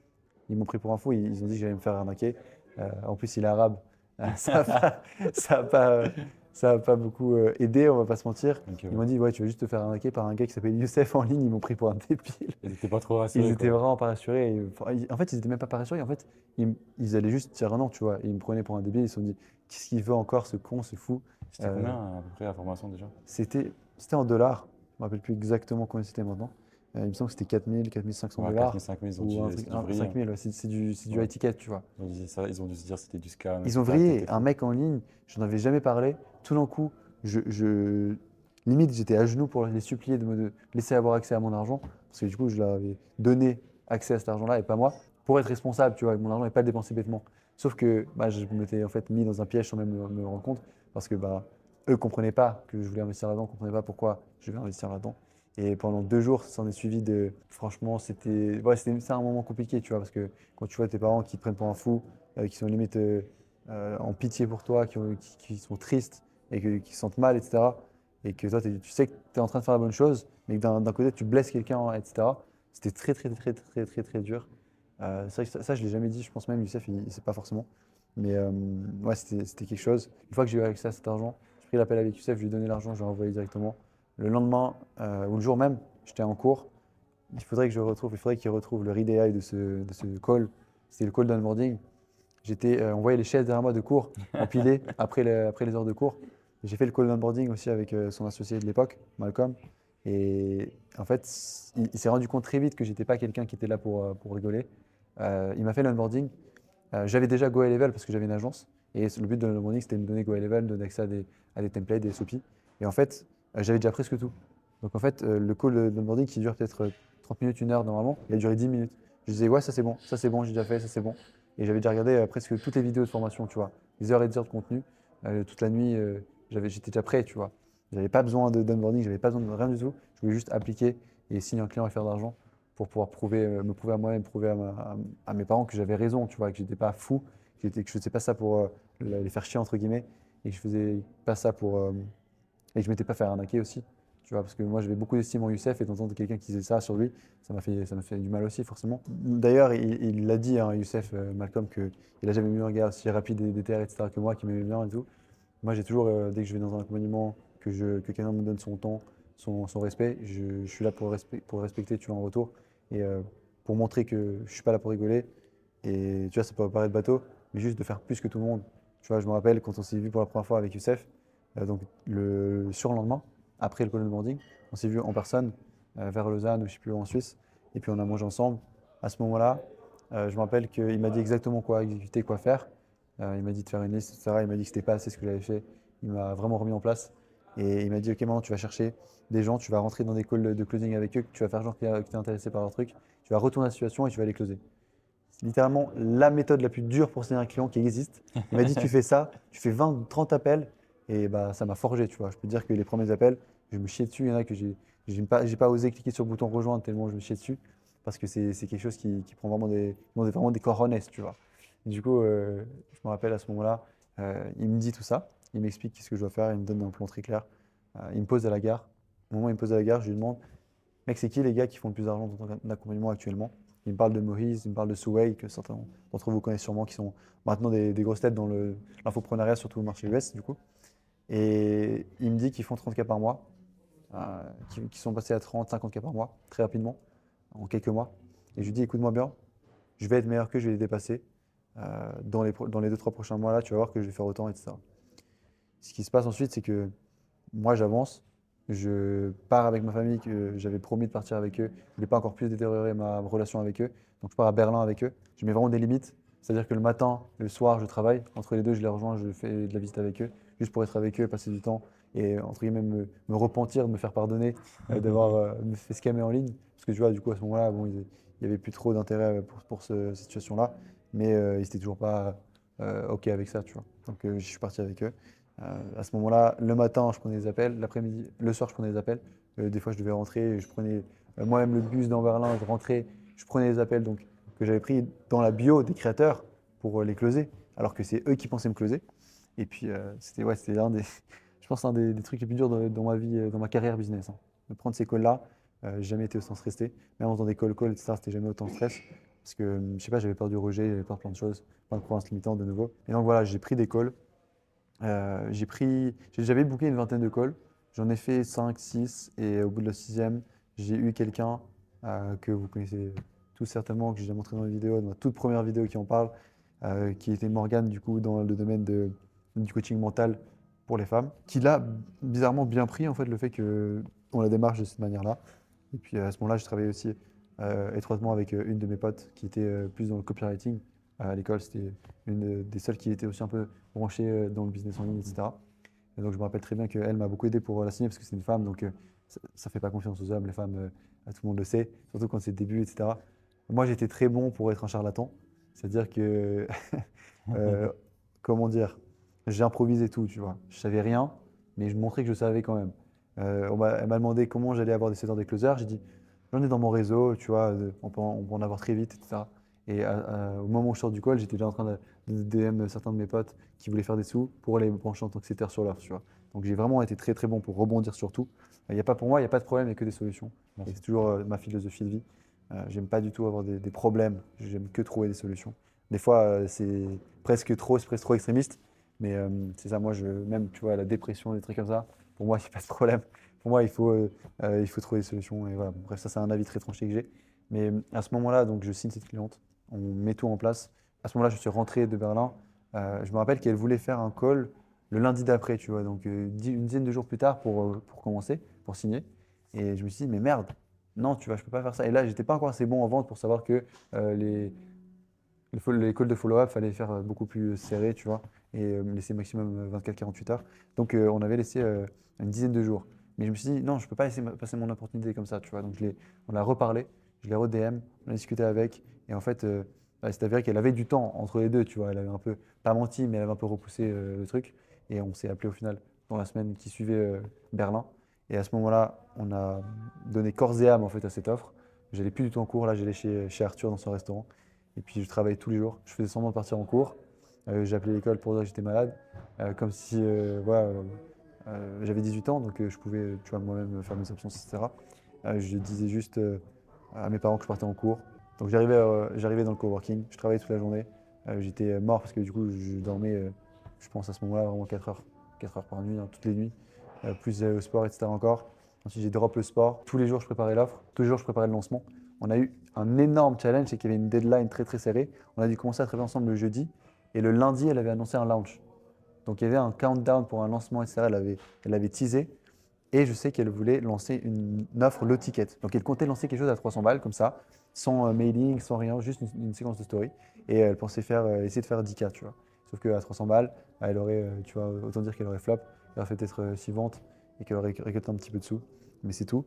[SPEAKER 1] Ils m'ont pris pour un fou, ils ont dit que j'allais me faire arnaquer. En plus, il est arabe. Ça n'a pas, ça a pas, ça a pas beaucoup aidé, on va pas se mentir.
[SPEAKER 2] Donc,
[SPEAKER 1] Ils m'ont dit, ouais, tu vas juste te faire arnaquer par un gars qui s'appelle Youssef en ligne. Ils m'ont pris pour un débile.
[SPEAKER 2] ils n'étaient pas trop
[SPEAKER 1] Ils
[SPEAKER 2] rassurés,
[SPEAKER 1] étaient
[SPEAKER 2] quoi.
[SPEAKER 1] vraiment pas rassurés. En fait, ils étaient même pas rassurés. En fait, ils allaient juste dire non, tu vois. Ils me prenaient pour un débile. Ils se sont dit, qu'est-ce qu'il veut encore, ce con, ce fou.
[SPEAKER 2] C'était
[SPEAKER 1] Euh,
[SPEAKER 2] combien à peu près la formation déjà?
[SPEAKER 1] c'était en dollars. Je me rappelle plus exactement combien c'était maintenant. Il me semble que c'était 4000, 4500
[SPEAKER 2] Ouais,
[SPEAKER 1] dollars.
[SPEAKER 2] 4000, 5000, ils ont
[SPEAKER 1] Ou un
[SPEAKER 2] dû,
[SPEAKER 1] truc,
[SPEAKER 2] c'est du vrille, hein.
[SPEAKER 1] 5000, ouais, c'est du
[SPEAKER 2] Ouais.
[SPEAKER 1] high ticket, tu vois.
[SPEAKER 2] Ils ont dû se dire que c'était du scam,
[SPEAKER 1] Ils ont
[SPEAKER 2] etc., que
[SPEAKER 1] vrillé.
[SPEAKER 2] t'étais
[SPEAKER 1] Un
[SPEAKER 2] fou.
[SPEAKER 1] mec en ligne, j'en avais jamais parlé. Tout d'un coup, limite, j'étais à genoux pour les supplier de me laisser avoir accès à mon argent. Parce que du coup, je leur avais donné accès à cet argent-là et pas moi, pour être responsable, tu vois, avec mon argent et pas le dépenser bêtement. Sauf que bah, je m'étais en fait mis dans un piège sans même me rendre compte. Parce que bah, eux ne comprenaient pas que je voulais investir là-dedans, ne comprenaient pas pourquoi je vais investir là-dedans. Et pendant 2 jours, ça s'en est suivi de. Franchement, c'est un moment compliqué, tu vois, parce que quand tu vois tes parents qui te prennent pour un fou, qui sont limite en pitié pour toi, qui sont tristes et qui se sentent mal, etc. Et que toi, tu sais que tu es en train de faire la bonne chose, mais que d'un côté, tu blesses quelqu'un, etc. C'était très, très, très, très, très, très dur. C'est vrai que ça, je ne l'ai jamais dit, je pense même, Youssef, il ne sait pas forcément. Mais ouais, c'était quelque chose. Une fois que j'ai eu accès à cet argent, j'ai pris l'appel avec Youssef, je lui ai donné l'argent, je l'ai envoyé directement. Le lendemain, ou le jour même, j'étais en cours. Il faudrait qu'il retrouve le read AI de ce call. C'était le call d'onboarding. On voyait les chaises derrière moi de cours empilées après les heures de cours. J'ai fait le call d'onboarding aussi avec son associé de l'époque, Malcolm. Et en fait, il s'est rendu compte très vite que j'étais pas quelqu'un qui était là pour rigoler. Il m'a fait l'onboarding. J'avais déjà GoHighLevel parce que j'avais une agence. Et le but de l'onboarding, c'était de me donner GoHighLevel, me donner accès à des templates, des SOP. Et en fait, j'avais déjà presque tout. Donc en fait, le call d'onboarding qui dure peut-être 30 minutes, 1 heure normalement, il a duré 10 minutes. Je disais, ouais, ça c'est bon, j'ai déjà fait, ça c'est bon. Et j'avais déjà regardé presque toutes les vidéos de formation, tu vois. Des heures et des heures de contenu. Toute la nuit, j'étais déjà prêt, tu vois. J'avais pas besoin d'onboarding, j'avais pas besoin de rien du tout. Je voulais juste appliquer et signer un client et faire de l'argent pour pouvoir me prouver à moi-même, prouver à mes parents que j'avais raison, tu vois, que j'étais pas fou, que je faisais pas ça pour les faire chier, entre guillemets, et que je faisais pas ça et que je m'étais pas fait arnaquer aussi. Tu vois, parce que moi j'avais beaucoup d'estime en Youssef et d'entendre quelqu'un qui disait ça sur lui, ça m'a fait du mal aussi forcément. D'ailleurs, il l'a dit, hein, Youssef, Malcolm, qu'il n'a jamais eu un gars aussi rapide et déter, etc. que moi, qui m'aimait bien et tout. Moi j'ai toujours, dès que je vais dans un accompagnement, que quelqu'un me donne son temps, son respect, je suis là pour respecter, tu vois, en retour. Et pour montrer que je suis pas là pour rigoler. Et tu vois, ça peut paraître bateau, mais juste de faire plus que tout le monde. Tu vois, je me rappelle quand on s'est vu pour la première fois avec Youssef, donc le surlendemain, après le call onboarding, on s'est vu en personne vers Lausanne ou je sais plus où en Suisse, et puis on a mangé ensemble. À ce moment-là, je me rappelle qu'il m'a dit exactement quoi exécuter, quoi faire. Il m'a dit de faire une liste, etc. Il m'a dit que c'était pas assez ce que j'avais fait. Il m'a vraiment remis en place. Et il m'a dit, OK, maintenant tu vas chercher des gens, tu vas rentrer dans des calls de closing avec eux, tu vas faire genre que tu es intéressé par leur truc, tu vas retourner la situation et tu vas les closer. C'est littéralement la méthode la plus dure pour signer un client qui existe. Il m'a dit, tu fais ça, tu fais 20 ou 30 appels, et bah, ça m'a forgé, tu vois. Je peux te dire que les premiers appels, je me chiais dessus. Il y en a que j'ai pas osé cliquer sur le bouton rejoindre tellement je me chiais dessus, parce que c'est quelque chose qui prend vraiment des cojones, tu vois. Et du coup, je me rappelle à ce moment-là, il me dit tout ça, il m'explique qu'est-ce que je dois faire, il me donne un plan très clair. Il me pose à la gare. Au moment où il me pose à la gare, je lui demande, mec, c'est qui les gars qui font le plus d'argent dans ton accompagnement actuellement? Il me parle de Moïse, il me parle de Souway, que certains d'entre vous connaissent sûrement, qui sont maintenant des grosses têtes dans l'infopreneuriat, surtout au marché US, du coup. Et il me dit qu'ils font 30K par mois, qui sont passés à 30, 50K par mois, très rapidement, en quelques mois. Et je lui dis, écoute-moi bien, je vais être meilleur qu'eux, je vais les dépasser. Dans les 2-3 prochains mois, là, tu vas voir que je vais faire autant, etc. Ce qui se passe ensuite, c'est que moi, j'avance, je pars avec ma famille, que j'avais promis de partir avec eux. Je ne voulais pas encore plus détériorer ma relation avec eux. Donc, je pars à Berlin avec eux. Je mets vraiment des limites. C'est-à-dire que le matin, le soir, je travaille. Entre les deux, je les rejoins, je fais de la visite avec eux, juste pour être avec eux, passer du temps et, entre guillemets, me repentir, me faire pardonner d'avoir me fait scammer en ligne. Parce que tu vois, du coup, à ce moment-là, bon, il n'y avait plus trop d'intérêt pour cette situation-là. Mais ils n'étaient toujours pas OK avec ça, tu vois. Donc, je suis parti avec eux. À ce moment-là, le matin, je prenais des appels, l'après-midi, le soir, je prenais des appels. Des fois, je devais rentrer, je prenais moi-même le bus dans Berlin, je rentrais, je prenais des appels. Donc, que j'avais pris dans la bio des créateurs pour les closer, alors que c'est eux qui pensaient me closer. Et puis, c'était un des, je pense, un des trucs les plus durs dans ma vie, dans ma carrière business, hein. De prendre ces calls-là, j'ai jamais été autant stressé. Même en faisant des calls, etc., c'était jamais autant de stress. Parce que, je sais pas, j'avais peur du rejet, j'avais peur de plein de choses, plein de croyances limitantes de nouveau. Et donc voilà, j'ai pris des calls. J'avais booké une vingtaine de calls. J'en ai fait 5, 6. Et au bout de la sixième, j'ai eu quelqu'un que vous connaissez tous certainement, que j'ai déjà montré dans une vidéo, dans ma toute première vidéo qui en parle, qui était Morgane, du coup, dans le domaine du coaching mental pour les femmes, qui l'a bizarrement bien pris, en fait, le fait qu'on la démarche de cette manière-là. Et puis à ce moment-là, je travaillais aussi étroitement avec une de mes potes qui était plus dans le copywriting à l'école. C'était des seules qui était aussi un peu branchée dans le business en ligne, etc. Et donc je me rappelle très bien qu'elle m'a beaucoup aidé pour la signer parce que c'est une femme, donc ça ne fait pas confiance aux hommes, les femmes, tout le monde le sait, surtout quand c'est le début, etc. Moi, j'étais très bon pour être un charlatan, c'est-à-dire que, euh, comment dire, j'improvisais tout, tu vois. Je savais rien, mais je montrais que je savais quand même. Elle m'a demandé comment j'allais avoir des setters des closers. J'ai dit, j'en ai dans mon réseau, tu vois, on peut en avoir très vite, etc. Et au moment où je sors du call, j'étais déjà en train de DM certains de mes potes qui voulaient faire des sous pour les brancher en tant que setter sur l'offre, tu vois. Donc j'ai vraiment été très très bon pour rebondir sur tout. Il y a pas pour moi, il n'y a pas de problème, il n'y a que des solutions. Et c'est toujours ma philosophie de vie. J'aime pas du tout avoir des problèmes, j'aime que trouver des solutions. Des fois, c'est presque trop extrémiste, mais c'est ça, moi, même, tu vois, la dépression, des trucs comme ça, pour moi, il n'y a pas de problème. Pour moi, il faut trouver des solutions. Et voilà. Bon, bref, ça, c'est un avis très tranché que j'ai. Mais à ce moment-là, donc, je signe cette cliente, on met tout en place. À ce moment-là, je suis rentré de Berlin. Je me rappelle qu'elle voulait faire un call le lundi d'après, tu vois, donc une dizaine de jours plus tard pour commencer, pour signer. Et je me suis dit, mais merde, non, tu vois, je peux pas faire ça. Et là, j'étais pas encore assez bon en vente pour savoir que les calls de follow-up, fallait faire beaucoup plus serré, tu vois, et me laisser maximum 24-48 heures. Donc, on avait laissé une dizaine de jours. Mais je me suis dit, non, je peux pas laisser passer mon opportunité comme ça, tu vois. Donc, on a reparlé, je l'ai re-DM, on a discuté avec, et en fait, c'est avéré qu'elle avait du temps entre les deux, tu vois. Elle avait un peu, pas menti, mais elle avait un peu repoussé le truc. Et on s'est appelé au final dans la semaine qui suivait Berlin. Et à ce moment-là, on a donné corps et âme en fait à cette offre. J'allais plus du tout en cours, là j'allais chez Arthur dans son restaurant. Et puis je travaillais tous les jours. Je faisais semblant de partir en cours. J'appelais l'école pour dire que j'étais malade. Comme si voilà, j'avais 18 ans, donc je pouvais tu vois, moi-même faire mes absences, etc. Je disais juste à mes parents que je partais en cours. Donc j'arrivais dans le coworking, je travaillais toute la journée. J'étais mort parce que du coup je dormais, je pense à ce moment-là, vraiment 4 heures par nuit, hein, toutes les nuits. Plus j'allais au sport, etc. encore. Ensuite j'ai drop le sport. Tous les jours je préparais l'offre, tous les jours je préparais le lancement. On a eu un énorme challenge, c'est qu'il y avait une deadline très très serrée. On a dû commencer à travailler ensemble le jeudi. Et le lundi, elle avait annoncé un launch. Donc il y avait un countdown pour un lancement, etc. Elle avait teasé. Et je sais qu'elle voulait lancer une offre low ticket. Donc elle comptait lancer quelque chose à 300 balles, comme ça, sans mailing, sans rien, juste une séquence de story. Et elle pensait essayer de faire 10K, tu vois. Sauf qu'à 300 balles, elle aurait, tu vois, autant dire qu'elle aurait flop. Elle aurait fait peut-être 6 ventes et qu'elle aurait récolté un petit peu de sous. Mais c'est tout.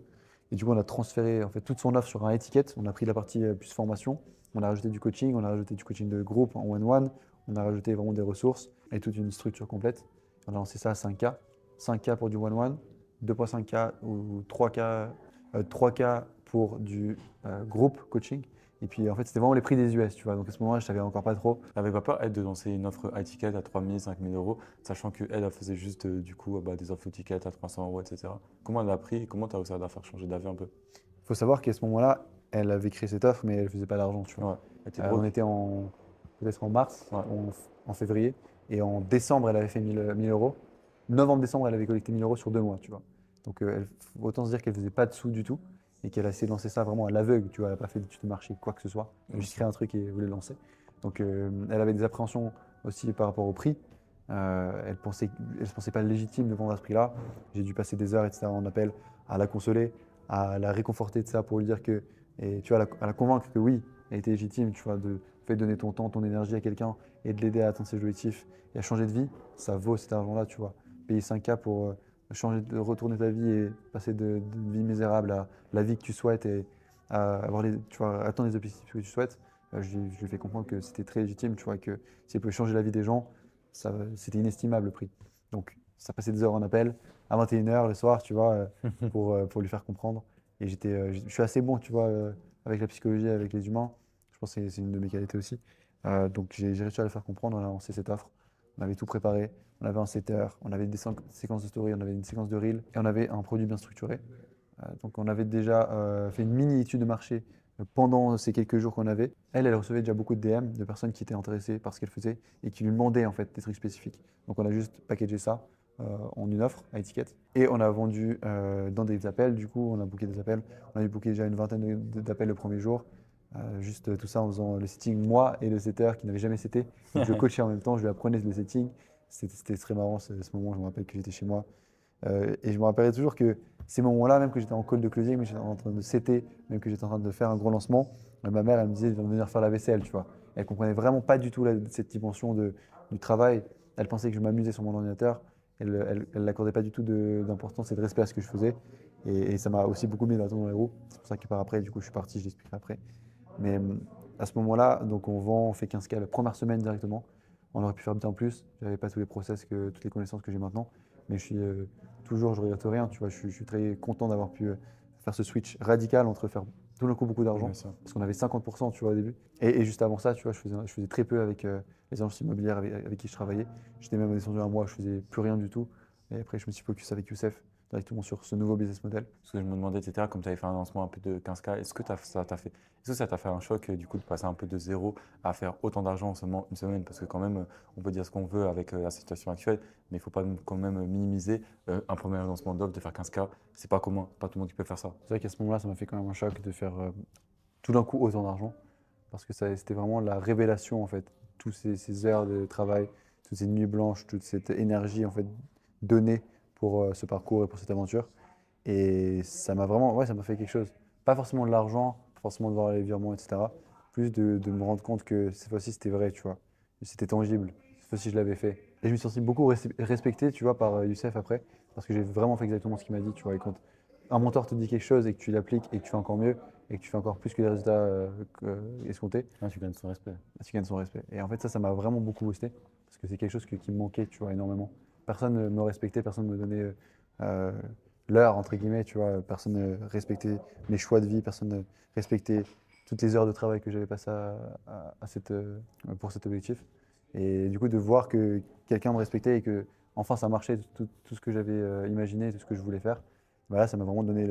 [SPEAKER 1] Et du coup, on a transféré en fait toute son offre sur un étiquette. On a pris la partie plus formation. On a rajouté du coaching, on a rajouté du coaching de groupe en one-one. On a rajouté vraiment des ressources et toute une structure complète. On a lancé ça à 5K. 5K pour du one-one, 2,5K ou 3K pour du groupe coaching. Et puis en fait, c'était vraiment les prix des US, tu vois. Donc à ce moment-là, je savais encore pas trop.
[SPEAKER 2] T'avais pas peur, elle, de lancer une offre high ticket à 3 000, 5 000 euros, sachant qu'elle, elle faisait juste du coup des offres low ticket à 300 euros, etc. Comment elle l'a pris et comment tu as réussi à la faire changer d'avis un peu?
[SPEAKER 1] Il faut savoir qu'à ce moment-là, elle avait créé cette offre, mais elle faisait pas d'argent, tu vois.
[SPEAKER 2] Ouais, elle était
[SPEAKER 1] On
[SPEAKER 2] broke.
[SPEAKER 1] était peut-être en mars,
[SPEAKER 2] Ouais.
[SPEAKER 1] en février. Et en décembre, elle avait fait 1000 euros. Novembre-décembre, elle avait collecté 1000 euros sur 2 mois, tu vois. Donc autant se dire qu'elle faisait pas de sous du tout et qu'elle a essayé de lancer ça vraiment à l'aveugle, tu vois. Elle n'a pas fait d'études de marché, quoi que ce soit. Elle a juste créé un truc et voulait le lancer. Donc elle avait des appréhensions aussi par rapport au prix. Elle pensait pas légitime de vendre à ce prix-là. J'ai dû passer des heures, etc. en appel à la consoler, à la réconforter de ça pour lui dire que, et tu vois, à la convaincre que oui, elle était légitime, tu vois, de fait de donner ton temps, ton énergie à quelqu'un et de l'aider à atteindre ses objectifs et à changer de vie, ça vaut cet argent-là, tu vois. Payer 5K pour retourner ta vie et passer de vie misérable à la vie que tu souhaites et à tu vois, atteindre les objectifs que tu souhaites, je lui ai fait comprendre que c'était très légitime, tu vois, que si elle pouvait changer la vie des gens, c'était inestimable le prix. Donc, ça passait des heures en appel à 21 h le soir, tu vois, pour lui faire comprendre. Et je suis assez bon, tu vois, avec la psychologie, avec les humains. Je pense que c'est une de mes qualités aussi. Donc j'ai réussi à le faire comprendre, on a lancé cette offre, on avait tout préparé, on avait un setter, on avait des séquences de story, on avait une séquence de reel et on avait un produit bien structuré. Donc on avait déjà fait une mini étude de marché pendant ces quelques jours qu'on avait. Elle recevait déjà beaucoup de DM de personnes qui étaient intéressées par ce qu'elle faisait et qui lui demandaient en fait des trucs spécifiques. Donc on a juste packagé ça en une offre à étiquette. Et on a vendu dans des appels, du coup on a booké des appels. On a eu booké déjà une vingtaine d'appels le premier jour. Juste tout ça en faisant le setting, moi et le setter qui n'avait jamais seté. Donc je le coachais en même temps, je lui apprenais le setting. C'était très marrant ce moment, je me rappelle que j'étais chez moi. Et je me rappellerai toujours que ces moments-là, même que j'étais en call de closing, même que j'étais en train de setter, même que j'étais en train de faire un gros lancement, ma mère, elle me disait, elle va venir faire la vaisselle, tu vois. Elle comprenait vraiment pas du tout cette dimension du travail. Elle pensait que je m'amusais sur mon ordinateur. Elle n'accordait pas du tout d'importance et de respect à ce que je faisais. Et ça m'a aussi beaucoup mis le bâton dans les roues. C'est pour ça que par après, du coup, je suis parti, je l'expliquerai après. Mais à ce moment-là, donc on fait 15K la première semaine directement. On aurait pu faire bien plus. Je n'avais pas tous les process, toutes les connaissances que j'ai maintenant. Mais toujours, je regrette rien. Tu vois, je suis très content d'avoir pu faire ce switch radical entre faire tout d'un coup beaucoup d'argent, parce qu'on avait 50%, tu vois, au début. Et juste avant ça, tu vois, je faisais très peu avec les agences immobilières avec qui je travaillais. J'étais même descendu un mois, je faisais plus rien du tout. Et après, je me suis focus avec Youssef directement sur ce nouveau business model.
[SPEAKER 2] Parce que je me demandais, etc., comme tu avais fait un lancement un peu de 15K, est-ce que ça t'a fait un choc du coup de passer un peu de zéro à faire autant d'argent en seulement une semaine? Parce que quand même, on peut dire ce qu'on veut avec la situation actuelle, mais il ne faut pas quand même minimiser un premier lancement d'offre, de faire 15K. C'est pas commun, pas tout le monde qui peut faire ça.
[SPEAKER 1] C'est vrai qu'à ce moment-là, ça m'a fait quand même un choc de faire tout d'un coup autant d'argent, parce que c'était vraiment la révélation en fait. Toutes ces heures de travail, toutes ces nuits blanches, toute cette énergie en fait donnée pour ce parcours et pour cette aventure. Et ça m'a vraiment, ouais, ça m'a fait quelque chose. Pas forcément de l'argent, pas forcément de voir les virements, etc. Plus de me rendre compte que cette fois-ci c'était vrai, tu vois. C'était tangible. Cette fois-ci je l'avais fait. Et je me suis senti beaucoup respecté, tu vois, par Youssef après, parce que j'ai vraiment fait exactement ce qu'il m'a dit, tu vois. Et quand un mentor te dit quelque chose et que tu l'appliques et que tu fais encore mieux et que tu fais encore plus que les résultats escomptés,
[SPEAKER 2] Ah, tu gagnes son respect.
[SPEAKER 1] tu gagnes son respect. Et en fait, ça m'a vraiment beaucoup boosté parce que c'est quelque chose qui me manquait, tu vois, énormément. Personne ne me respectait, personne ne me donnait euh, l'heure, entre guillemets, tu vois. Personne ne respectait mes choix de vie, personne ne respectait toutes les heures de travail que j'avais passées pour cet objectif. Et du coup, de voir que quelqu'un me respectait et que enfin ça marchait, tout ce que j'avais imaginé, tout ce que je voulais faire, bah là, ça m'a vraiment donné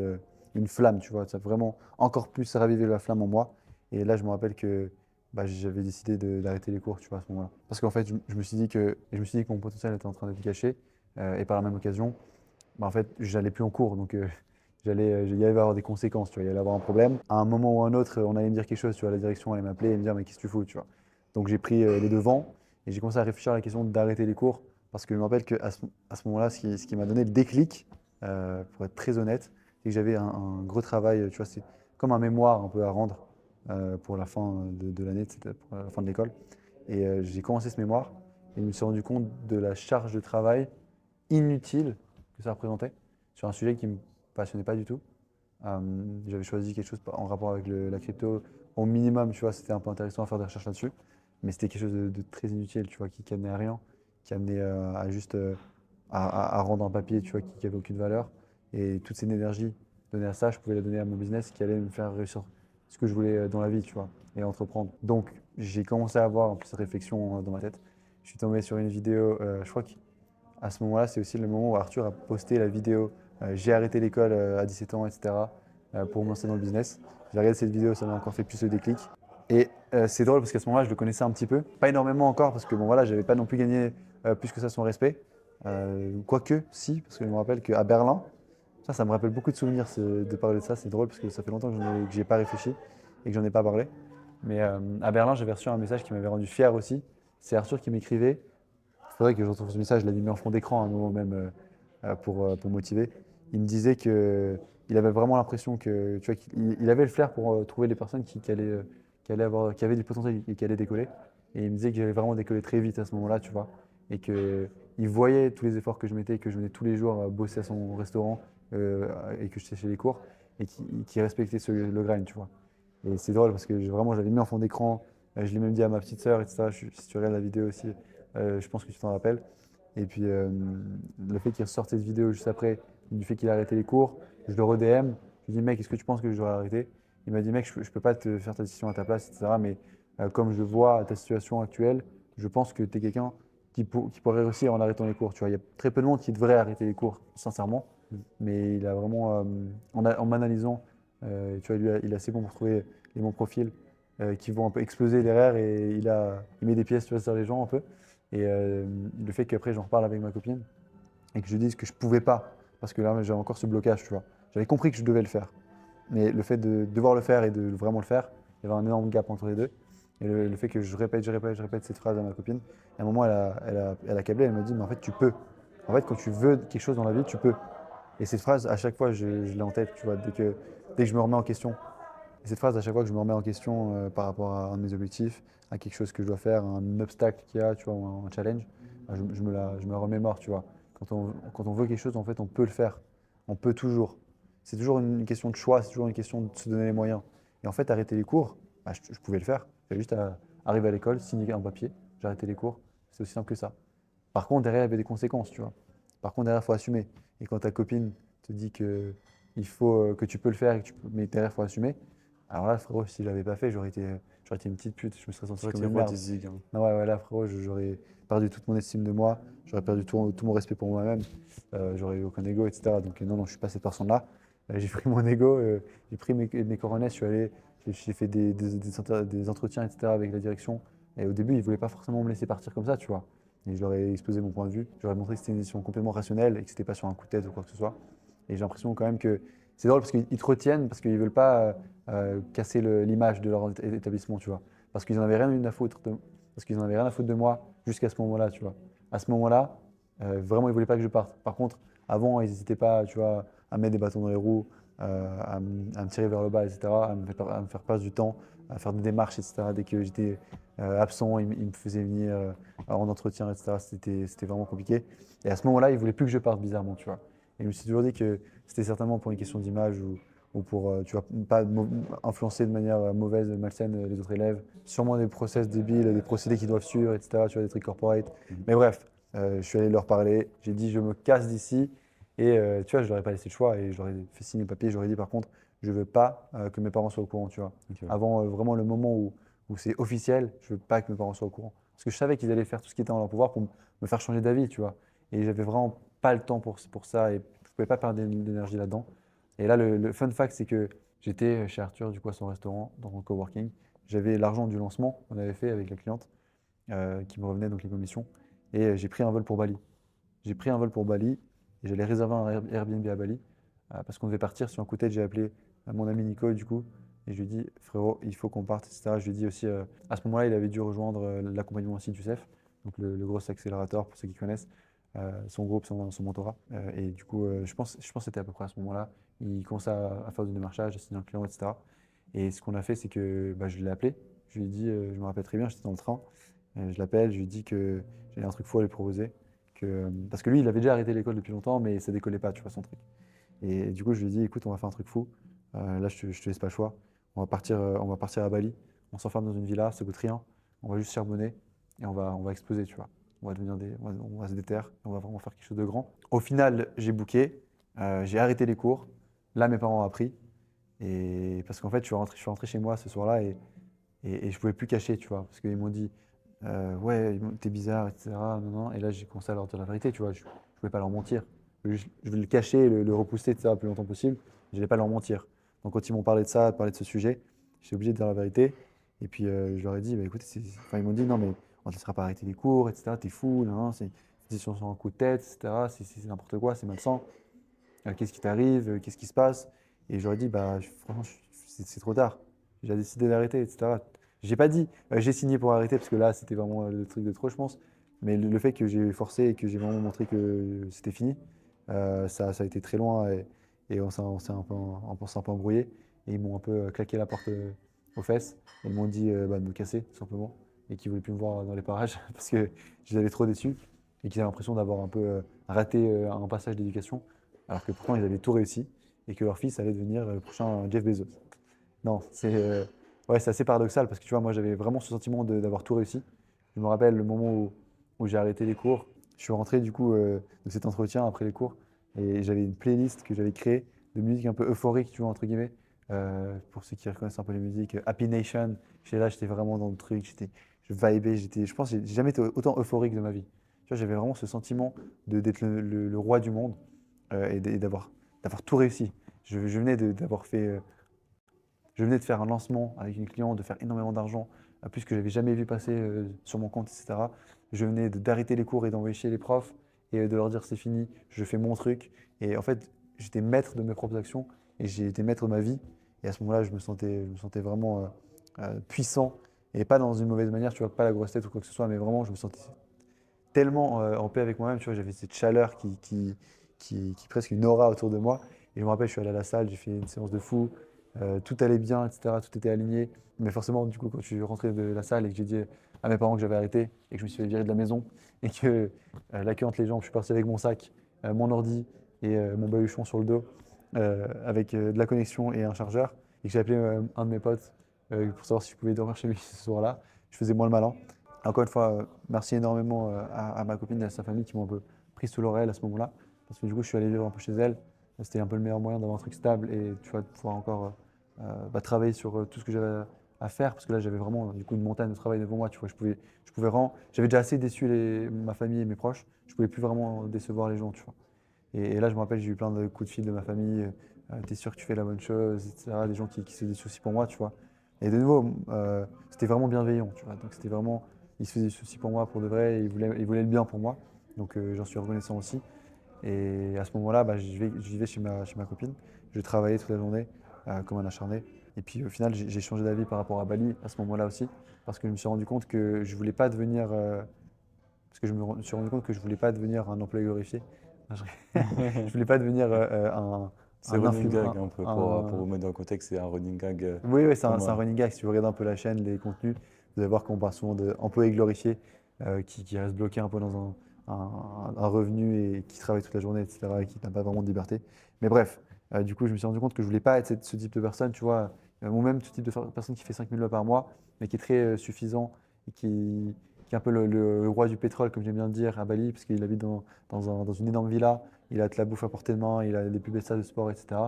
[SPEAKER 1] une flamme, tu vois. Ça a vraiment encore plus ravivé la flamme en moi. Et là, je me rappelle que bah, j'avais décidé d'arrêter les cours, tu vois, à ce moment-là. Parce qu'en fait, je me suis dit que mon potentiel était en train d'être gâché. Et par la même occasion, bah, en fait, j'allais plus en cours. Donc, il y allait avoir des conséquences, tu vois. Il y allait avoir un problème. À un moment ou à un autre, on allait me dire quelque chose, tu vois. La direction allait m'appeler et me dire, mais qu'est-ce que tu fous, tu vois. Donc, j'ai pris les devants et j'ai commencé à réfléchir à la question d'arrêter les cours. Parce que je me rappelle qu'à ce moment-là, ce qui m'a donné le déclic, pour être très honnête, c'est que j'avais un gros travail, tu vois, c'est comme un mémoire un peu à rendre pour la fin de l'année, pour la fin de l'école. Et j'ai commencé ce mémoire et je me suis rendu compte de la charge de travail inutile que ça représentait sur un sujet qui ne me passionnait pas du tout. J'avais choisi quelque chose en rapport avec la crypto. Au minimum, tu vois, c'était un peu intéressant à faire des recherches là-dessus, mais c'était quelque chose de très inutile, tu vois, qui amenait à rien, qui amenait à juste à rendre un papier, tu vois, qui avait aucune valeur. Et toute cette énergie donnée à ça, je pouvais la donner à mon business qui allait me faire réussir ce que je voulais dans la vie, tu vois, et entreprendre. Donc, j'ai commencé à avoir un peu cette réflexion dans ma tête. Je suis tombé sur une vidéo, je crois qu'à ce moment-là, c'est aussi le moment où Arthur a posté la vidéo J'ai arrêté l'école à 17 ans, etc., pour me lancer dans le business. J'ai regardé cette vidéo, ça m'a encore fait plus le déclic. Et c'est drôle parce qu'à ce moment-là, je le connaissais un petit peu. Pas énormément encore parce que bon voilà, j'avais pas non plus gagné plus que ça son respect. Quoique, si, parce que je me rappelle qu'à Berlin, ça me rappelle beaucoup de souvenirs de parler de ça. C'est drôle parce que ça fait longtemps que j'y ai pas réfléchi et que j'en ai pas parlé. Mais à Berlin, j'avais reçu un message qui m'avait rendu fier aussi. C'est Arthur qui m'écrivait. Il faudrait que je retrouve ce message, je l'avais mis en fond d'écran à un moment même pour motiver. Il me disait qu'il avait vraiment l'impression que, tu vois, qu'il avait le flair pour trouver les personnes qui avaient du potentiel et qui allaient décoller. Et il me disait que j'allais vraiment décoller très vite à ce moment-là, tu vois. Et qu'il voyait tous les efforts que je mettais, que je venais tous les jours bosser à son restaurant et que je séchais les cours et qui respectait le grind, tu vois. Et c'est drôle parce que vraiment, j'avais mis en fond d'écran. Je l'ai même dit à ma petite sœur, etc. Si tu regardes la vidéo aussi, je pense que tu t'en rappelles. Et puis le fait qu'il ressorte cette vidéo juste après, du fait qu'il a arrêté les cours, je le re-DM, je lui dis mec, est-ce que tu penses que je dois arrêter? il m'a dit mec, je peux pas te faire ta décision à ta place, etc. Mais comme je vois ta situation actuelle, je pense que tu es quelqu'un qui pourrait réussir en arrêtant les cours. Tu vois, il y a très peu de monde qui devrait arrêter les cours, sincèrement. Mais il a vraiment, en m'analysant, tu vois, il est assez bon pour trouver les bons profils qui vont un peu exploser derrière et il met des pièces tu vois, sur les gens un peu. Et le fait qu'après j'en reparle avec ma copine et que je dise que je pouvais pas, parce que là j'avais encore ce blocage, tu vois. J'avais compris que je devais le faire. Mais le fait de devoir le faire et de vraiment le faire, il y avait un énorme gap entre les deux. Et le fait que je répète cette phrase à ma copine, à un moment elle a câblé, elle m'a dit mais en fait tu peux. En fait quand tu veux quelque chose dans la vie, tu peux. Et cette phrase, à chaque fois, je l'ai en tête, tu vois, dès que je me remets en question. Et cette phrase, à chaque fois que je me remets en question par rapport à un de mes objectifs, à quelque chose que je dois faire, un obstacle qu'il y a, tu vois, ou un challenge, je me la remémore, tu vois. Quand on veut quelque chose, en fait, on peut le faire. On peut toujours. C'est toujours une question de choix, c'est toujours une question de se donner les moyens. Et en fait, arrêter les cours, bah, je pouvais le faire. J'avais juste à arriver à l'école, signer un papier, j'arrêtais les cours. C'est aussi simple que ça. Par contre, derrière, il y avait des conséquences, tu vois. Par contre, derrière, il faut assumer. Et quand ta copine te dit que que tu peux le faire, mais derrière, il faut assumer. Alors là, frérot, si je l'avais pas fait, j'aurais été une petite pute. Je me serais senti
[SPEAKER 2] Toi,
[SPEAKER 1] comme
[SPEAKER 2] t'es
[SPEAKER 1] une
[SPEAKER 2] roi,
[SPEAKER 1] merde.
[SPEAKER 2] t'es zig, hein.
[SPEAKER 1] Non, ouais, ouais, là, frérot, j'aurais perdu toute mon estime de moi. J'aurais perdu tout mon respect pour moi-même. J'aurais eu aucun ego, etc. Donc, non, non, je suis pas cette personne-là. J'ai pris mon ego, j'ai pris mes coronets, je suis allé, j'ai fait des entretiens, etc. avec la direction. Et au début, ils voulaient pas forcément me laisser partir comme ça, tu vois. Et je leur ai exposé mon point de vue. J'aurais montré que c'était une décision complètement rationnelle et que c'était pas sur un coup de tête ou quoi que ce soit. Et j'ai l'impression quand même que c'est drôle parce qu'ils te retiennent parce qu'ils veulent pas casser l'image de leur établissement, tu vois. Parce qu'ils en avaient rien à foutre parce qu'ils en avaient rien à foutre de moi jusqu'à ce moment-là, tu vois. À ce moment-là, vraiment, ils voulaient pas que je parte. Par contre, avant, ils n'hésitaient pas, tu vois, à mettre des bâtons dans les roues, à me tirer vers le bas, etc., à me faire perdre du temps, à faire des démarches, etc. Dès que j'étais absent, ils me faisaient venir en entretien, etc. C'était vraiment compliqué. Et à ce moment-là, ils ne voulaient plus que je parte bizarrement, tu vois. Et je me suis toujours dit que c'était certainement pour une question d'image ou pour, tu vois, pas influencer de manière mauvaise, malsaine les autres élèves. Sûrement des process débiles, des procédés qu'ils doivent suivre, etc. Tu vois, des trucs corporate. Mais bref, je suis allé leur parler. J'ai dit, je me casse d'ici. Et tu vois, je leur ai pas laissé le choix et je leur ai fait signer le papier. J'aurais dit, par contre, je veux pas que mes parents soient au courant, tu vois.
[SPEAKER 2] Ok, ouais.
[SPEAKER 1] Avant vraiment le moment où c'est officiel, je veux pas que mes parents soient au courant. Parce que je savais qu'ils allaient faire tout ce qui était en leur pouvoir pour me faire changer d'avis, tu vois. Et j'avais vraiment pas le temps pour ça et je pouvais pas perdre d'énergie là-dedans. Et là, le fun fact, c'est que j'étais chez Arthur, du coup, à son restaurant, dans le coworking. J'avais l'argent du lancement qu'on avait fait avec la cliente qui me revenait, donc les commissions. Et j'ai pris un vol pour Bali. J'ai pris un vol pour Bali et j'allais réserver un Airbnb à Bali parce qu'on devait partir sur un coup de tête. J'ai appelé mon ami Nico du coup et je lui ai dit frérot, il faut qu'on parte, etc. Je lui ai dit aussi à ce moment-là, il avait dû rejoindre l'accompagnement aussi du CEF, donc le gros accélérateur pour ceux qui connaissent, son groupe, son mentorat. Et du coup, je pense que c'était à peu près à ce moment-là. Il commençait à faire du démarchage, à signer un client, etc. Et ce qu'on a fait, c'est que bah, je l'ai appelé. Je lui ai dit, je me rappelle très bien, j'étais dans le train. Je l'appelle, je lui dis que j'avais un truc fou à lui proposer. Parce que lui, il avait déjà arrêté l'école depuis longtemps, mais ça décollait pas, tu vois, son truc. Et du coup, je lui ai dit, écoute, on va faire un truc fou. Là, je te laisse pas le choix. On va partir à Bali. On s'enferme dans une villa, ça coûte rien. On va juste charbonner et on va exploser, tu vois. On va se déterre, on va vraiment faire quelque chose de grand. Au final, j'ai booké, j'ai arrêté les cours. Là, mes parents ont appris. Et parce qu'en fait, je suis rentré chez moi ce soir-là et je pouvais plus cacher, tu vois, parce qu'ils m'ont dit, ouais, t'es bizarre, etc. Non, non. Et là, j'ai commencé à leur dire la vérité, tu vois. Je pouvais pas leur mentir. Je voulais le cacher, le repousser, etc. le plus longtemps possible. Je n'allais pas leur mentir. Donc, quand ils m'ont parlé de ça, parlé de ce sujet, j'étais obligé de dire la vérité. Et puis, je leur ai dit, bah, écoutez, enfin, ils m'ont dit, non, mais on ne te laissera pas arrêter les cours, etc. T'es fou, non, non, c'est une décision sur un coup de tête, etc. C'est n'importe quoi, c'est malsain. Qu'est-ce qui t'arrive, qu'est-ce qui se passe? Et j'aurais dit, bah, franchement, c'est trop tard. J'ai décidé d'arrêter, etc. J'ai pas dit, j'ai signé pour arrêter, parce que là, c'était vraiment le truc de trop, je pense. Mais le fait que j'ai forcé et que j'ai vraiment montré que c'était fini, ça a été très loin et on s'est un peu embrouillé. Et ils m'ont un peu claqué la porte aux fesses. Et ils m'ont dit bah, de me casser, tout simplement. Et qu'ils voulaient plus me voir dans les parages parce que je les avais trop déçus et qu'ils avaient l'impression d'avoir un peu raté un passage d'éducation alors que pourtant ils avaient tout réussi et que leur fils allait devenir le prochain Jeff Bezos. Non, ouais, c'est assez paradoxal parce que tu vois, moi j'avais vraiment ce sentiment d'avoir tout réussi. Je me rappelle le moment où j'ai arrêté les cours. Je suis rentré du coup de cet entretien après les cours et j'avais une playlist que j'avais créée de musique un peu euphorique, tu vois, entre guillemets, Pour ceux qui reconnaissent un peu les musiques, Happy Nation. J'étais là, j'étais vraiment dans le truc, je vibais, je pense que j'ai jamais été autant euphorique de ma vie. Tu vois, j'avais vraiment ce sentiment d'être le roi du monde et d'avoir tout réussi. Je venais d'avoir fait, je venais de faire un lancement avec une cliente, de faire énormément d'argent, plus que j'avais jamais vu passer sur mon compte, etc. Je venais d'arrêter les cours et d'envoyer chez les profs et de leur dire c'est fini, je fais mon truc. Et en fait, j'étais maître de mes propres actions et j'ai été maître de ma vie. Et à ce moment-là, je me sentais vraiment puissant et pas dans une mauvaise manière, tu vois, pas la grosse tête ou quoi que ce soit, mais vraiment, je me sentais tellement en paix avec moi-même, tu vois, j'avais cette chaleur qui presque une aura autour de moi. Et je me rappelle, je suis allé à la salle, j'ai fait une séance de fou, tout allait bien, etc., tout était aligné. Mais forcément, du coup, quand je suis rentré de la salle et que j'ai dit à mes parents que j'avais arrêté et que je me suis fait virer de la maison et que la queue entre les jambes, je suis parti avec mon sac, mon ordi et mon baluchon sur le dos avec de la connexion et un chargeur et que j'ai appelé un de mes potes pour savoir si je pouvais dormir chez lui ce soir-là. Je faisais moins le malin. Encore une fois, merci énormément à ma copine et à sa famille qui m'ont un peu pris sous l'oreille à ce moment-là. Parce que du coup, je suis allé vivre un peu chez elle. C'était un peu le meilleur moyen d'avoir un truc stable et tu vois, de pouvoir encore travailler sur tout ce que j'avais à faire. Parce que là, j'avais vraiment du coup une montagne de travail devant moi. Tu vois, je pouvais vraiment. J'avais déjà assez déçu ma famille et mes proches. Je pouvais plus vraiment décevoir les gens, tu vois. Et là, je me rappelle, j'ai eu plein de coups de fil de ma famille. T'es sûr que tu fais la bonne chose, etc. Des gens qui se faisaient des soucis pour moi, tu vois. Et de nouveau, c'était vraiment bienveillant, tu vois. Donc c'était vraiment, ils se faisaient des soucis pour moi pour de vrai, et ils voulaient le bien pour moi. Donc j'en suis reconnaissant aussi. Et à ce moment-là, bah, je vivais chez ma copine. Je travaillais toute la journée comme un acharné. Et puis au final, j'ai changé d'avis par rapport à Bali à ce moment-là aussi, parce que je me suis rendu compte que je voulais pas devenir, parce que suis rendu compte que je voulais pas devenir un employé glorifié. Je voulais pas devenir
[SPEAKER 2] C'est
[SPEAKER 1] un
[SPEAKER 2] running
[SPEAKER 1] influenceur.
[SPEAKER 2] gag un peu, pour vous mettre dans le contexte, c'est un running gag
[SPEAKER 1] Oui, oui, c'est
[SPEAKER 2] pour
[SPEAKER 1] un
[SPEAKER 2] moi.
[SPEAKER 1] running gag. Si vous regardez un peu la chaîne, les contenus, vous allez voir qu'on parle souvent d'employés glorifiés qui restent bloqués un peu dans un revenu et qui travaillent toute la journée, etc. et qui n'ont pas vraiment de liberté. Mais bref, du coup, je me suis rendu compte que je voulais pas être ce type de personne, tu vois, ou même ce type de personne qui fait 5 000 euros par mois, mais qui est très suffisant et qui est un peu le roi du pétrole, comme j'aime bien le dire, à Bali, parce qu'il habite dans une énorme villa, il a de la bouffe à portée de main, il a les plus belles salles de sport, etc.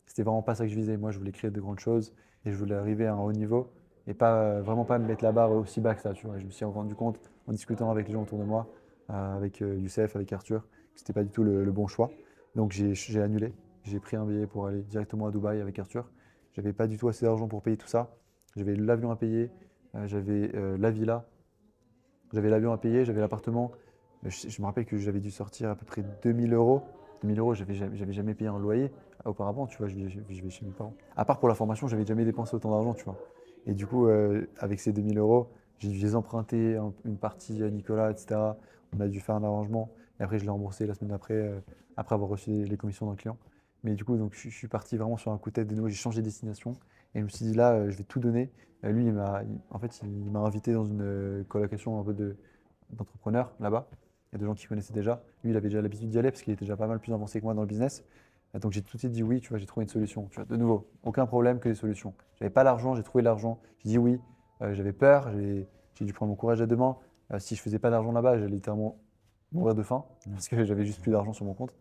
[SPEAKER 1] C'était vraiment pas ça que je visais. Moi, je voulais créer de grandes choses et je voulais arriver à un haut niveau et pas vraiment pas me mettre la barre aussi bas que ça. Tu vois. Je me suis rendu compte en discutant avec les gens autour de moi, avec Youssef, avec Arthur, que c'était pas du tout le bon choix. Donc j'ai annulé. J'ai pris un billet pour aller directement à Dubaï avec Arthur. J'avais pas du tout assez d'argent pour payer tout ça. J'avais l'avion à payer, j'avais la villa, j'avais l'avion à payer, j'avais l'appartement. Je me rappelle que j'avais dû sortir à peu près 2000 euros. 2000 euros, j'avais jamais payé un loyer auparavais, tu vois, je vais chez mes parents. À part pour la formation, j'avais jamais dépensé autant d'argent, tu vois. Et du coup, avec ces 2000 euros, j'ai dû les emprunter une partie à Nicolas, etc. On a dû faire un arrangement. Et après, je l'ai remboursé la semaine d'après, après avoir reçu les commissions d'un client. Mais du coup, donc, je suis parti vraiment sur un coup de tête de nouveau. J'ai changé de destination. Et je me suis dit, là, je vais tout donner. Lui, en fait, il m'a invité dans une colocation un peu d'entrepreneurs là-bas. Il y a des gens qui connaissaient déjà. Lui, il avait déjà l'habitude d'y aller parce qu'il était déjà pas mal plus avancé que moi dans le business. Donc j'ai tout de suite dit oui, tu vois, j'ai trouvé une solution. Tu vois, de nouveau, aucun problème que des solutions. J'avais pas l'argent, j'ai trouvé l'argent. J'ai dit oui. J'avais peur, j'ai dû prendre mon courage à deux mains. Si je faisais pas d'argent là-bas, j'allais littéralement mourir de faim parce que j'avais juste plus d'argent sur mon compte.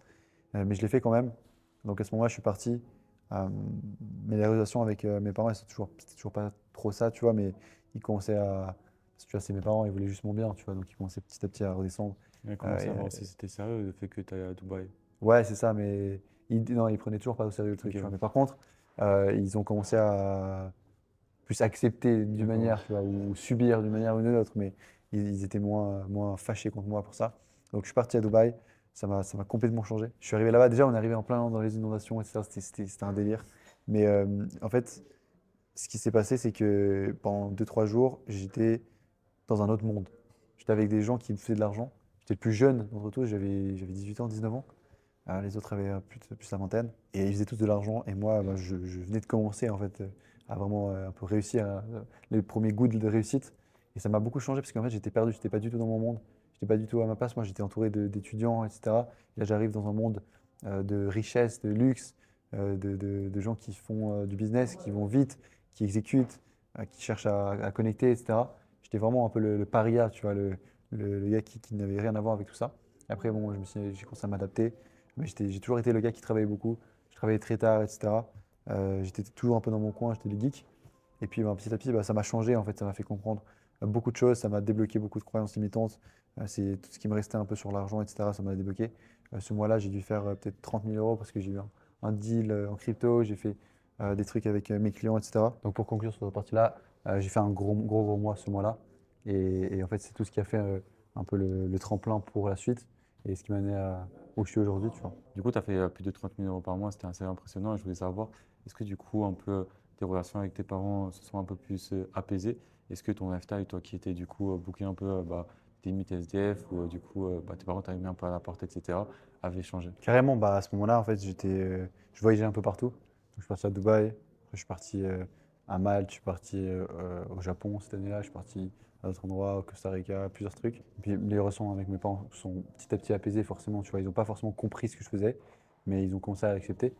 [SPEAKER 1] Mais je l'ai fait quand même. Donc à ce moment-là, je suis parti. Euh, mais les relations avec mes parents, c'était toujours pas trop ça, tu vois, mais ils commençaient à. Tu vois, c'est mes parents, ils voulaient juste mon bien, tu vois, donc ils commençaient petit à petit à redescendre.
[SPEAKER 2] Mais comment
[SPEAKER 1] Euh,
[SPEAKER 2] savoir
[SPEAKER 1] et,
[SPEAKER 2] si c'était sérieux le fait que tu ailles à Dubaï?
[SPEAKER 1] ouais, c'est ça, mais non, ils prenaient toujours pas au sérieux le truc,
[SPEAKER 2] Ok,
[SPEAKER 1] tu vois. Mais par contre, ils ont commencé à plus accepter d'une
[SPEAKER 2] d'accord.
[SPEAKER 1] manière, tu vois, ou subir d'une manière ou d'une autre, mais ils étaient moins fâchés contre moi pour ça. Donc je suis parti à Dubaï, ça m'a complètement changé. Je suis arrivé là-bas, déjà on est arrivé en plein dans les inondations, etc. C'était un délire. Mais en fait, ce qui s'est passé, c'est que pendant 2 3 jours, j'étais dans un autre monde. J'étais avec des gens qui me faisaient de l'argent. J'étais le plus jeune d'entre tous, j'avais 18 ans, 19 ans. Les autres avaient plus la vingtaine. Et ils faisaient tous de l'argent. Et moi, bah, je venais de commencer en fait, à vraiment un peu réussir, les premiers goûts de réussite. Et ça m'a beaucoup changé parce qu'en fait, j'étais perdu, j'étais pas du tout dans mon monde. J'étais pas du tout à ma place. Moi, j'étais entouré d'étudiants, etc. Et là, j'arrive dans un monde de richesse, de luxe, de gens qui font du business, qui vont vite, qui exécutent, qui cherchent à connecter, etc. J'étais vraiment un peu le paria, tu vois, le gars qui n'avait rien à voir avec tout ça. Après, bon, j'ai commencé à m'adapter. Mais j'ai toujours été le gars qui travaillait beaucoup. Je travaillais très tard, etc. J'étais toujours un peu dans mon coin, j'étais le geek. Et puis petit à petit, ça m'a changé en fait, ça m'a fait comprendre beaucoup de choses, ça m'a débloqué beaucoup de croyances limitantes. C'est tout ce qui me restait un peu sur l'argent, etc. Ça m'a débloqué. Ce mois-là, j'ai dû faire peut-être 30 000 euros parce que j'ai eu un deal en crypto, j'ai fait des trucs avec mes clients, etc. Donc pour conclure sur cette partie-là, j'ai fait un gros mois ce mois-là. Et en fait, c'est tout ce qui a fait un peu le tremplin pour la suite et ce qui m'a amené à où je suis aujourd'hui, tu vois.
[SPEAKER 2] Du coup, tu as fait plus de 30 000 euros par mois, c'était assez impressionnant et je voulais savoir, est-ce que du coup, un peu tes relations avec tes parents se sont un peu plus apaisées? Est-ce que ton lifestyle, toi qui étais du coup booké un peu des limites SDF ou du coup tes parents t'avaient mis un peu à la porte, etc., avait changé?
[SPEAKER 1] Carrément, à ce moment-là, en fait, je voyageais un peu partout. Donc, je suis parti à Dubaï, après, je suis parti à Malte, je suis parti au Japon cette année-là, je suis parti à d'autres endroits, au Costa Rica, plusieurs trucs. Et puis les relations avec mes parents sont petit à petit apaisées, forcément, tu vois. Ils n'ont pas forcément compris ce que je faisais, mais ils ont commencé à l'accepter.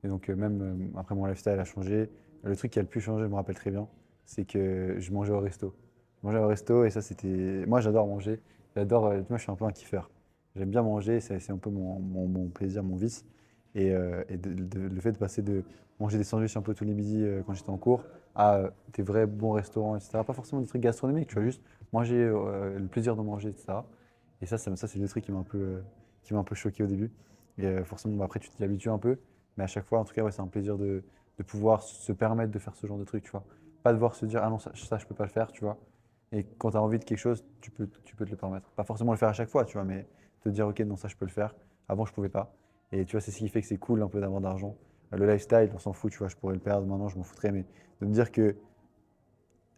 [SPEAKER 1] Et donc, même après, mon lifestyle a changé. Le truc qui a le plus changé, je me rappelle très bien, c'est que je mangeais au resto. Je mangeais au resto et ça, c'était. Moi, j'adore manger. J'adore. Moi, je suis un peu un kiffeur. J'aime bien manger, c'est un peu mon plaisir, mon vice. Le fait de passer de manger des sandwichs un peu tous les midis quand j'étais en cours à des vrais bons restaurants, etc. Pas forcément des trucs gastronomiques, tu vois, juste manger, le plaisir de manger, etc. Et ça c'est le truc qui m'a un peu choqué au début. Et forcément, après, tu t'y habitues un peu. Mais à chaque fois, en tout cas, ouais, c'est un plaisir de pouvoir se permettre de faire ce genre de truc, tu vois. Pas devoir se dire, ah non, ça je peux pas le faire, tu vois. Et quand tu as envie de quelque chose, tu peux te le permettre. Pas forcément le faire à chaque fois, tu vois, mais te dire, ok, non, ça je peux le faire. Avant, je pouvais pas. Et tu vois, c'est ce qui fait que c'est cool un peu d'avoir de l'argent. Le lifestyle, on s'en fout, tu vois, je pourrais le perdre maintenant, je m'en foutrais, mais de me dire que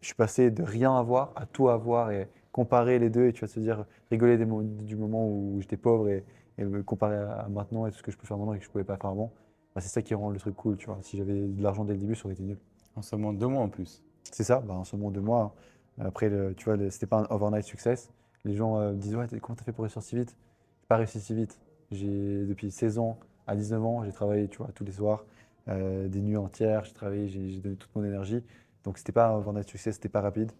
[SPEAKER 1] je suis passé de rien avoir à tout avoir et comparer les deux et tu vas te dire, rigoler du moment où j'étais pauvre et me comparer à maintenant et tout ce que je peux faire maintenant et que je pouvais pas faire avant, c'est ça qui rend le truc cool, tu vois. Si j'avais de l'argent dès le début, ça aurait été nul.
[SPEAKER 2] En seulement 2 mois en plus.
[SPEAKER 1] C'est ça, en seulement 2 mois. Après, tu vois, c'était pas un overnight success. Les gens me disent, ouais, comment t'as fait pour réussir si vite? J'ai pas réussi si vite. Depuis 16 ans à 19 ans, j'ai travaillé, tu vois, tous les soirs, des nuits entières, j'ai travaillé, j'ai donné toute mon énergie. Donc, c'était pas un overnight success, c'était pas rapide.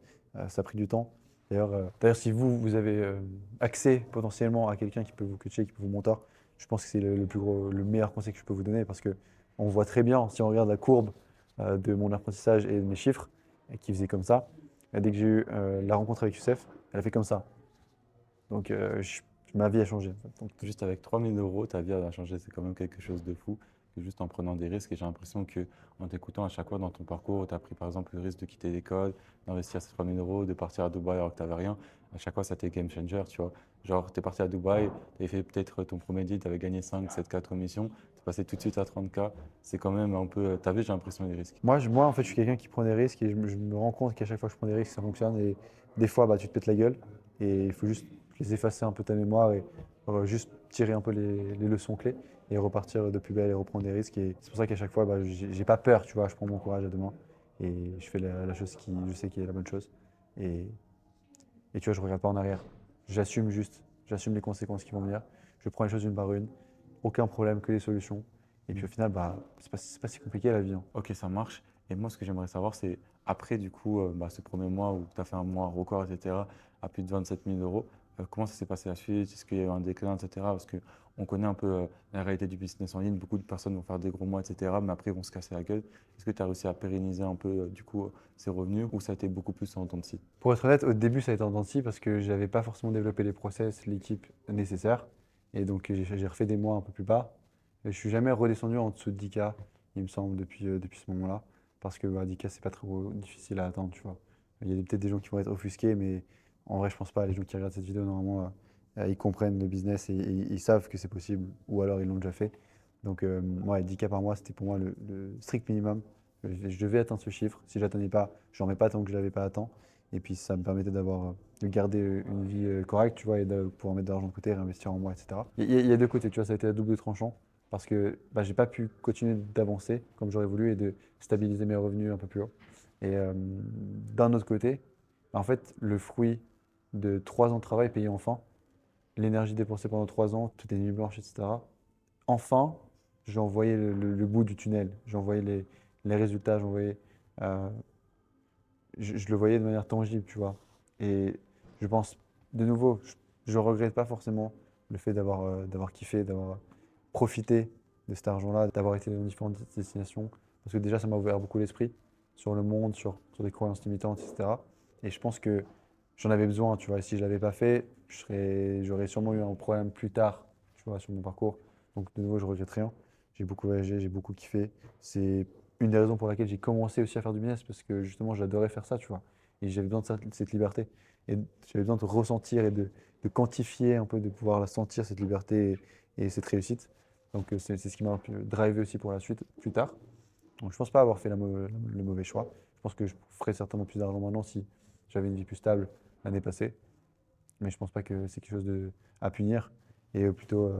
[SPEAKER 1] Ça a pris du temps. D'ailleurs, si vous avez accès potentiellement à quelqu'un qui peut vous coacher, qui peut vous mentor, je pense que c'est le plus gros, le meilleur conseil que je peux vous donner parce que on voit très bien, si on regarde la courbe de mon apprentissage et de mes chiffres, et qui faisait comme ça. Et dès que j'ai eu la rencontre avec Youssef, elle a fait comme ça. Donc ma vie a changé, en fait. Donc,
[SPEAKER 2] Juste avec 3 000 euros, ta vie a changé, c'est quand même quelque chose de fou. Que juste en prenant des risques, et j'ai l'impression que en t'écoutant à chaque fois dans ton parcours, tu as pris par exemple le risque de quitter l'école, d'investir ces 3 000 euros, de partir à Dubaï alors que tu n'avais rien. À chaque fois, ça t'est game changer, tu vois. Genre, tu es parti à Dubaï, tu avais fait peut-être ton premier deal, tu avais gagné 5, 7, 4 commissions, tu es passé tout de suite à 30K. C'est quand même un peu. Tu avais, j'ai l'impression, des risques.
[SPEAKER 1] moi, en fait, je suis quelqu'un qui prend des risques et je me rends compte qu'à chaque fois que je prends des risques, ça fonctionne. Et des fois, tu te pètes la gueule et il faut juste les effacer un peu ta mémoire et juste tirer un peu les leçons clés et repartir de plus belle et reprendre des risques. Et c'est pour ça qu'à chaque fois, j'ai pas peur, tu vois, je prends mon courage à deux mains et je fais la chose qui, je sais qui est la bonne chose. Et, et tu vois, je regarde pas en arrière. J'assume juste, j'assume les conséquences qui vont venir. Je prends les choses une par une, aucun problème, que les solutions. Et puis au final, c'est pas si compliqué la vie, hein.
[SPEAKER 2] Ok, ça marche. Et moi, ce que j'aimerais savoir, c'est après, du coup, ce premier mois où tu as fait un mois record, etc., à plus de 27 000 euros, comment ça s'est passé la suite? Est-ce qu'il y a eu un déclin, etc.? Parce qu'on connaît un peu la réalité du business en ligne. Beaucoup de personnes vont faire des gros mois, etc., mais après, ils vont se casser la gueule. Est-ce que tu as réussi à pérenniser un peu, du coup, ces revenus ou ça a été beaucoup plus en temps de scie?
[SPEAKER 1] Pour être honnête, au début, ça a été en dents de scie parce que je n'avais pas forcément développé les process, l'équipe nécessaire. Et donc, j'ai refait des mois un peu plus bas. Et je suis jamais redescendu en dessous de 10K, il me semble, depuis ce moment-là. Parce que 10K, c'est pas trop difficile à atteindre, tu vois. Il y a peut-être des gens qui vont être offusqués, mais en vrai, je pense pas. Les gens qui regardent cette vidéo, normalement, ils comprennent le business et ils savent que c'est possible, ou alors ils l'ont déjà fait. Donc, ouais, 10K par mois, c'était pour moi le strict minimum. Je devais atteindre ce chiffre. Si je l'atteignais pas, je n'en mets pas tant que je l'avais pas atteint. Et puis ça me permettait de garder une vie correcte, tu vois, et de pouvoir mettre de l'argent de côté, réinvestir en moi, etc. Il y a deux côtés, tu vois, ça a été à double tranchant parce que j'ai pas pu continuer d'avancer comme j'aurais voulu et de stabiliser mes revenus un peu plus haut. Et d'un autre côté, en fait, le fruit de 3 ans de travail payé enfin, l'énergie dépensée pendant 3 ans, toutes les nuits blanches, etc. Enfin, j'en voyais le bout du tunnel, j'en voyais les résultats, j'en voyais euh, je le voyais de manière tangible, tu vois. Et je pense, de nouveau, je ne regrette pas forcément le fait d'avoir kiffé, d'avoir profité de cet argent-là, d'avoir été dans différentes destinations, parce que déjà, ça m'a ouvert beaucoup l'esprit sur le monde, sur des croyances limitantes, etc. Et je pense que j'en avais besoin, tu vois. Et si je ne l'avais pas fait, j'aurais sûrement eu un problème plus tard, tu vois, sur mon parcours. Donc, de nouveau, je regrette rien. J'ai beaucoup voyagé, j'ai beaucoup kiffé. C'est une des raisons pour laquelle j'ai commencé aussi à faire du business, parce que justement, j'adorais faire ça, tu vois. Et j'avais besoin de cette liberté. Et j'avais besoin de ressentir et de quantifier un peu, de pouvoir la sentir, cette liberté et cette réussite. Donc, c'est ce qui m'a un peu drivé aussi pour la suite, plus tard. Donc, je pense pas avoir fait le mauvais choix. Je pense que je ferais certainement plus d'argent maintenant si j'avais une vie plus stable l'année passée. Mais je pense pas que c'est quelque chose à punir et plutôt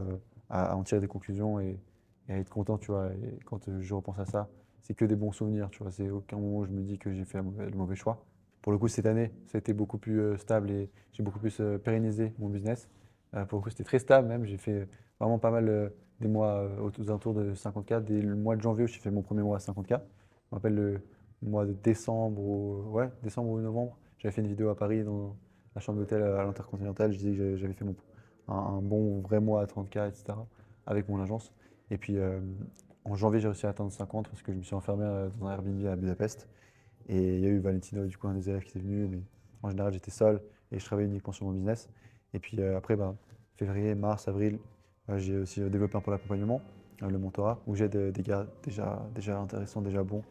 [SPEAKER 1] à en tirer des conclusions et à être content, tu vois. Et quand je repense à ça, c'est que des bons souvenirs, tu vois. C'est aucun moment où je me dis que j'ai fait le mauvais choix. Pour le coup, cette année, ça a été beaucoup plus stable et j'ai beaucoup plus pérennisé mon business. Pour le coup, c'était très stable même. J'ai fait vraiment pas mal des mois aux alentours de 50K. Dès le mois de janvier où j'ai fait mon premier mois à 50K. Je me rappelle le mois de décembre ouais, décembre ou novembre. J'avais fait une vidéo à Paris dans la chambre d'hôtel à l'Intercontinental. Je disais que j'avais fait un bon vrai mois à 30K, etc. avec mon agence. Et puis en janvier, j'ai réussi à atteindre 50 parce que je me suis enfermé dans un Airbnb à Budapest. Et il y a eu Valentino, du coup, un des élèves qui était venu. Mais en général, j'étais seul et je travaillais uniquement sur mon business. Et puis après, bah, février, mars, avril, j'ai aussi développé un peu l'accompagnement, le mentorat, où j'aide des gars déjà intéressants, déjà bons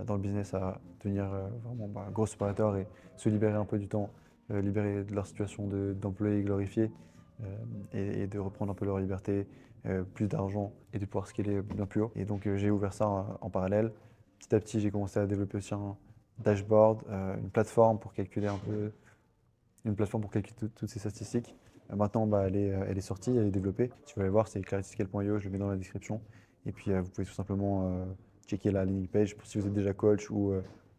[SPEAKER 1] dans le business à devenir vraiment gros opérateurs et se libérer un peu du temps, libérer de leur situation d'employé glorifié et de reprendre un peu leur liberté, plus d'argent et de pouvoir scaler bien plus haut. Et donc j'ai ouvert ça en parallèle. Petit à petit, j'ai commencé à développer aussi un dashboard, une plateforme pour calculer un peu, une plateforme pour calculer toutes ces statistiques. Maintenant, bah, elle est sortie, elle est développée. Si vous voulez voir, c'est clarityscale.io, je le mets dans la description. Et puis, vous pouvez tout simplement checker la landing page si vous êtes déjà coach ou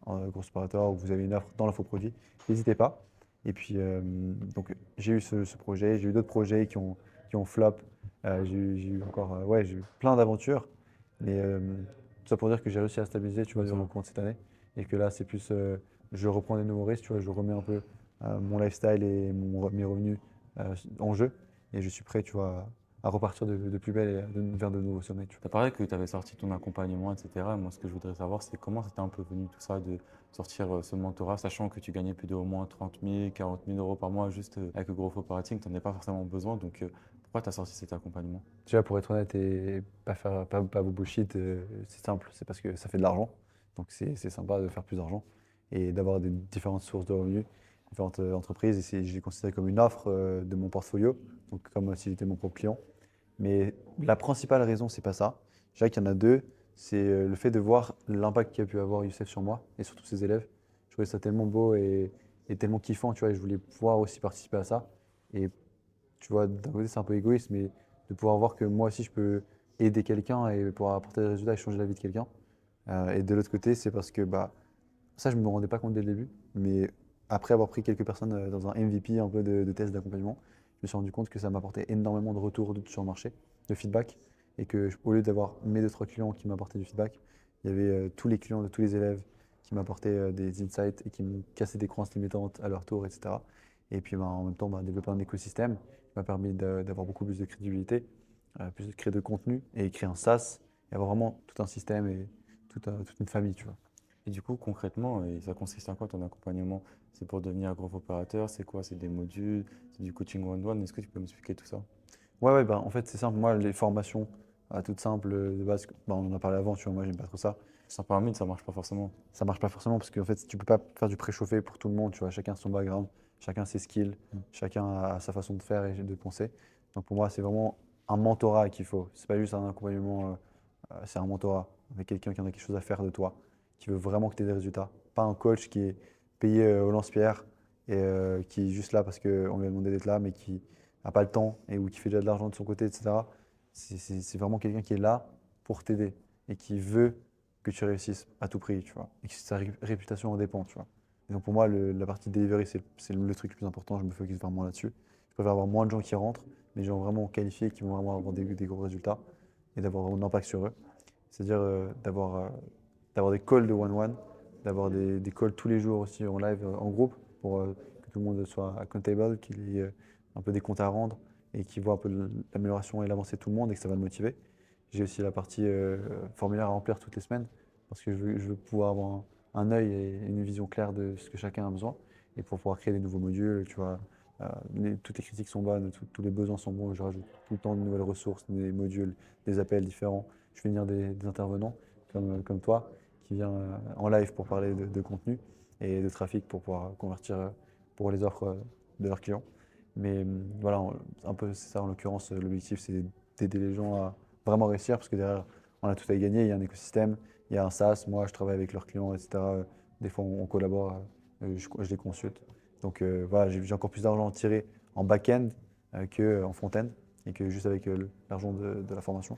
[SPEAKER 1] un gros opérateur ou que vous avez une offre dans l'infoproduit. N'hésitez pas. Et puis, donc, j'ai eu ce projet, j'ai eu d'autres projets qui ont flop. J'ai eu encore, ouais, j'ai eu plein d'aventures. Mais tout ça pour dire que j'ai réussi à stabiliser, tu vois,
[SPEAKER 2] Bien
[SPEAKER 1] durant le
[SPEAKER 2] sûr.
[SPEAKER 1] cours de cette année. Et que là, c'est plus, je reprends des nouveaux risques, tu vois, je remets un peu mon lifestyle et mes revenus en jeu. Et je suis prêt, tu vois, à repartir de plus belle et vers de nouveaux sommets, tu
[SPEAKER 2] Tu as parlé que tu avais sorti ton accompagnement, etc. Moi, ce que je voudrais savoir, c'est comment c'était un peu venu tout ça de sortir ce mentorat, sachant que tu gagnais plus de au moins 30 000, 40 000 euros par mois juste avec le Growth Operating, tu n'en as pas forcément besoin. Donc, pourquoi tu as sorti cet accompagnement?
[SPEAKER 1] vois. Déjà, pour être honnête et pas vous bullshit, c'est simple, c'est parce que ça fait de l'argent. Donc, c'est sympa de faire plus d'argent et d'avoir des différentes sources de revenus, différentes entreprises. Et je les considère comme une offre de mon portfolio, donc comme si j'étais mon propre client. Mais la principale raison, c'est pas ça. Je dirais qu'il y en a deux. C'est le fait de voir l'impact qu'a pu avoir Youssef sur moi et sur tous ses élèves. Je trouvais ça tellement beau et tellement kiffant, tu vois, et je voulais pouvoir aussi participer à ça. Et tu vois, d'un côté, c'est un peu égoïste, mais de pouvoir voir que moi aussi, je peux aider quelqu'un et pouvoir apporter des résultats et changer la vie de quelqu'un. Et de l'autre côté, c'est parce que bah, ça, je ne me rendais pas compte dès le début, mais après avoir pris quelques personnes dans un MVP, un peu de test d'accompagnement, je me suis rendu compte que ça m'apportait énormément de retours sur le marché, de feedback, et que au lieu d'avoir mes deux, trois clients qui m'apportaient du feedback, il y avait tous les clients de tous les élèves qui m'apportaient des insights et qui me cassaient des croyances limitantes à leur tour, etc. Et puis bah, en même temps, bah, développer un écosystème qui m'a permis d'avoir beaucoup plus de crédibilité, plus de créer de contenu et créer un SaaS et avoir vraiment tout un système et toute une famille, tu vois.
[SPEAKER 2] Et du coup, concrètement, et ça consiste en quoi ton accompagnement? C'est pour devenir Growth Operateur? C'est quoi? C'est des modules? C'est du coaching one-one? Est-ce que tu peux m'expliquer tout ça?
[SPEAKER 1] Ouais, bah, en fait, c'est simple. Moi, les formations toutes simples de base, bah, on en a parlé avant, tu vois, moi, j'aime pas trop ça.
[SPEAKER 2] 100 par 1000, ça marche pas forcément.
[SPEAKER 1] Ça marche pas forcément parce qu'en fait, tu peux pas faire du préchauffé pour tout le monde, tu vois. Chacun son background, chacun ses skills, chacun a sa façon de faire et de penser. Donc, pour moi, c'est vraiment un mentorat qu'il faut. C'est pas juste un accompagnement, c'est un mentorat avec quelqu'un qui en a quelque chose à faire de toi, qui veut vraiment que tu aies des résultats. Pas un coach qui est payé au lance-pierre et qui est juste là parce qu'on lui a demandé d'être là, mais qui n'a pas le temps et ou qui fait déjà de l'argent de son côté, etc. C'est vraiment quelqu'un qui est là pour t'aider et qui veut que tu réussisses à tout prix, tu vois, et que sa réputation en dépend, tu vois. Et donc pour moi, la partie delivery, c'est le truc le plus important, je me focus vraiment là-dessus. Je préfère avoir moins de gens qui rentrent, mais des gens vraiment qualifiés qui vont vraiment avoir des gros résultats et d'avoir vraiment de l'impact sur eux. C'est-à-dire d'avoir des calls de one-one, d'avoir des calls tous les jours aussi en live, en groupe, pour que tout le monde soit accountable, qu'il y ait un peu des comptes à rendre et qu'il voit un peu l'amélioration et l'avancée de tout le monde et que ça va le motiver. J'ai aussi la partie formulaire à remplir toutes les semaines parce que je veux pouvoir avoir un œil et une vision claire de ce que chacun a besoin, et pour pouvoir créer des nouveaux modules, tu vois. Toutes les critiques sont bonnes, tous les besoins sont bons, je rajoute tout le temps de nouvelles ressources, des modules, des appels différents. Je fais venir des intervenants comme toi, qui vient en live pour parler de contenu et de trafic pour pouvoir convertir pour les offres de leurs clients. Mais voilà, un peu c'est ça en l'occurrence, l'objectif c'est d'aider les gens à vraiment réussir parce que derrière on a tout à y gagner, il y a un écosystème, il y a un SaaS, moi je travaille avec leurs clients, etc. Des fois on collabore, je les consulte. Donc voilà, j'ai encore plus d'argent à tirer en back-end qu'en front-end et que juste avec l'argent de la formation.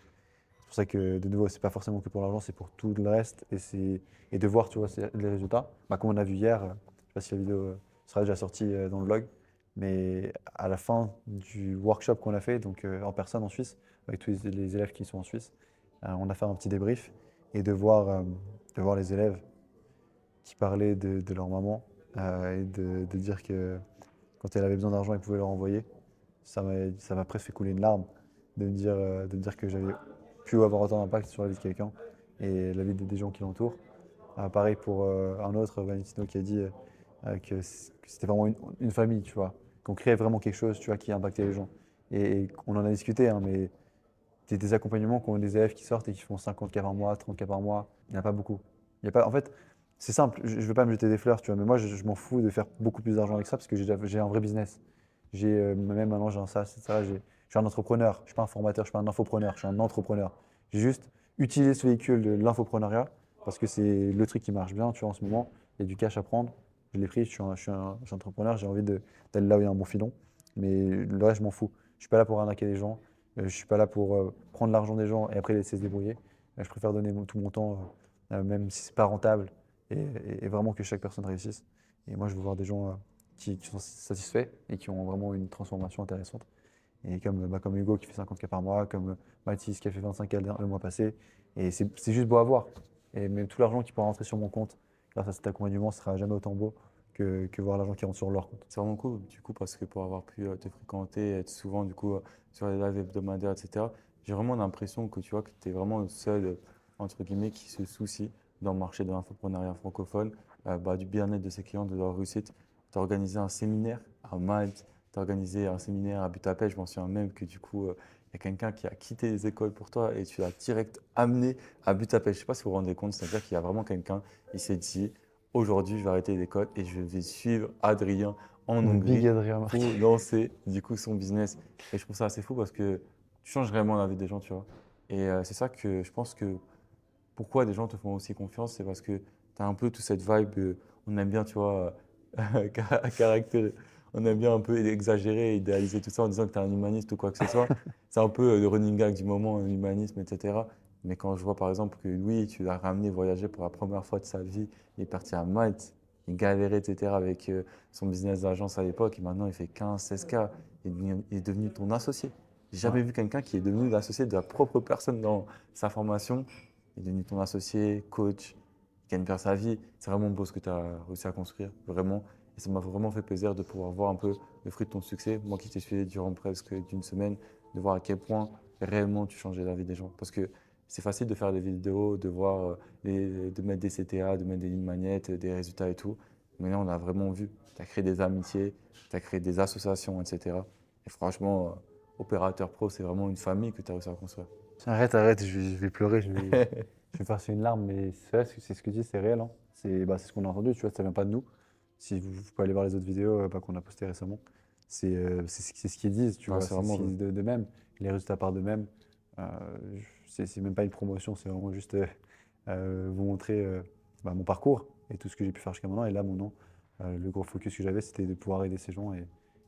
[SPEAKER 1] C'est pour ça que de nouveau, c'est pas forcément que pour l'argent, c'est pour tout le reste et de voir tu vois, les résultats. Bah, comme on a vu hier, je sais pas si la vidéo sera déjà sortie dans le vlog, mais à la fin du workshop qu'on a fait, donc en personne en Suisse, avec tous les élèves qui sont en Suisse, on a fait un petit débrief et de voir les élèves qui parlaient de leur maman et de dire que quand elle avait besoin d'argent, ils pouvaient leur envoyer. Ça m'a presque fait couler une larme de me dire que j'avais pu avoir autant d'impact sur la vie de quelqu'un et la vie des gens qui l'entourent. Pareil pour un autre, Valentino, qui a dit que c'était vraiment une famille, tu vois, qu'on créait vraiment quelque chose, tu vois, qui impactait les gens. Et on en a discuté, hein, mais des accompagnements qui ont des élèves qui sortent et qui font 50 cas par mois, 30 cas par mois, il n'y en a pas beaucoup. Il y a pas, en fait, c'est simple, je ne veux pas me jeter des fleurs, tu vois, mais moi, je m'en fous de faire beaucoup plus d'argent avec ça parce que j'ai un vrai business. Même maintenant, j'ai un SaaS, etc. Je suis un entrepreneur, je ne suis pas un formateur, je ne suis pas un infopreneur, je suis un entrepreneur. J'ai juste utilisé ce véhicule de l'infopreneuriat parce que c'est le truc qui marche bien, tu vois, en ce moment. Il y a du cash à prendre, je l'ai pris, je suis entrepreneur, j'ai envie d'aller là où il y a un bon filon, mais le reste, je m'en fous. Je ne suis pas là pour arnaquer les gens, je ne suis pas là pour prendre l'argent des gens et après les laisser se débrouiller. Je préfère donner tout mon temps, même si c'est pas rentable, et vraiment que chaque personne réussisse. Et moi, je veux voir des gens qui sont satisfaits et qui ont vraiment une transformation intéressante. Et comme Hugo qui fait 50 cas par mois, comme Mathis qui a fait 25 cas le mois passé. Et c'est juste beau à voir. Et même tout l'argent qui pourra rentrer sur mon compte grâce à cet accompagnement ne sera jamais autant beau que voir l'argent qui rentre sur leur compte.
[SPEAKER 2] C'est vraiment cool, du coup, parce que pour avoir pu te fréquenter, être souvent, du coup, sur les lives hebdomadaires, etc., j'ai vraiment l'impression que tu vois que tu es vraiment le seul, entre guillemets, qui se soucie dans le marché de l'infoprenariat francophone, du bien-être de ses clients, de leur réussite. Tu as organisé un séminaire à Malte, tu as organisé un séminaire à Budapest. Je m'en souviens même que, du coup, il y a quelqu'un qui a quitté les écoles pour toi et tu l'as direct amené à Budapest. Je ne sais pas si vous vous rendez compte, c'est-à-dire qu'il y a vraiment quelqu'un, il s'est dit, aujourd'hui, je vais arrêter l'école et je vais suivre Adrien en
[SPEAKER 1] Le Big
[SPEAKER 2] Hongrie
[SPEAKER 1] Adrien
[SPEAKER 2] pour
[SPEAKER 1] Marquet.
[SPEAKER 2] lancer du coup son business. Et je trouve ça assez fou parce que tu changes vraiment la vie des gens, tu vois. Et c'est ça que je pense que pourquoi des gens te font aussi confiance, c'est parce que tu as un peu toute cette vibe, on aime bien, tu vois, caractère, on aime bien un peu exagérer, idéaliser tout ça en disant que tu es un humaniste ou quoi que ce soit. C'est un peu le running gag du moment, l'humanisme, etc. Mais quand je vois par exemple que Louis, tu l'as ramené voyager pour la première fois de sa vie, il est parti à Malte, il galérait, etc. avec son business d'agence à l'époque, et maintenant il fait 15, 16K, il est devenu ton associé. J'ai
[SPEAKER 1] Ouais.
[SPEAKER 2] jamais vu quelqu'un qui est devenu l'associé de la propre personne dans sa formation. Il est devenu ton associé, coach, il gagne bien sa vie. C'est vraiment beau ce que tu as réussi à construire, vraiment. Et ça m'a vraiment fait plaisir de pouvoir voir un peu le fruit de ton succès. Moi qui t'ai suivi durant presque d'une semaine, de voir à quel point réellement tu changeais la vie des gens. Parce que c'est facile de faire des vidéos, de voir, de mettre des CTA, de mettre des lignes magnettes, des résultats et tout. Mais là, on a vraiment vu. Tu as créé des amitiés, tu as créé des associations, etc. Et franchement, Opérateur Pro, c'est vraiment une famille que tu as réussi à construire.
[SPEAKER 1] Arrête, arrête, je vais pleurer, je vais passer une larme, mais c'est vrai, c'est ce que tu dis, c'est réel, hein. C'est ce qu'on a entendu, tu vois, ça vient pas de nous. Si vous pouvez aller voir les autres vidéos qu'on a postées récemment, c'est ce qu'ils disent, tu
[SPEAKER 2] Non,
[SPEAKER 1] vois,
[SPEAKER 2] c'est
[SPEAKER 1] c'est ce
[SPEAKER 2] vraiment
[SPEAKER 1] qu'ils
[SPEAKER 2] vrai.
[SPEAKER 1] disent d'eux-mêmes, les résultats partent d'eux-mêmes. Euh, c'est même pas une promotion, c'est vraiment juste vous montrer mon parcours et tout ce que j'ai pu faire jusqu'à maintenant. Et là, mon nom, le gros focus que j'avais, c'était de pouvoir aider ces gens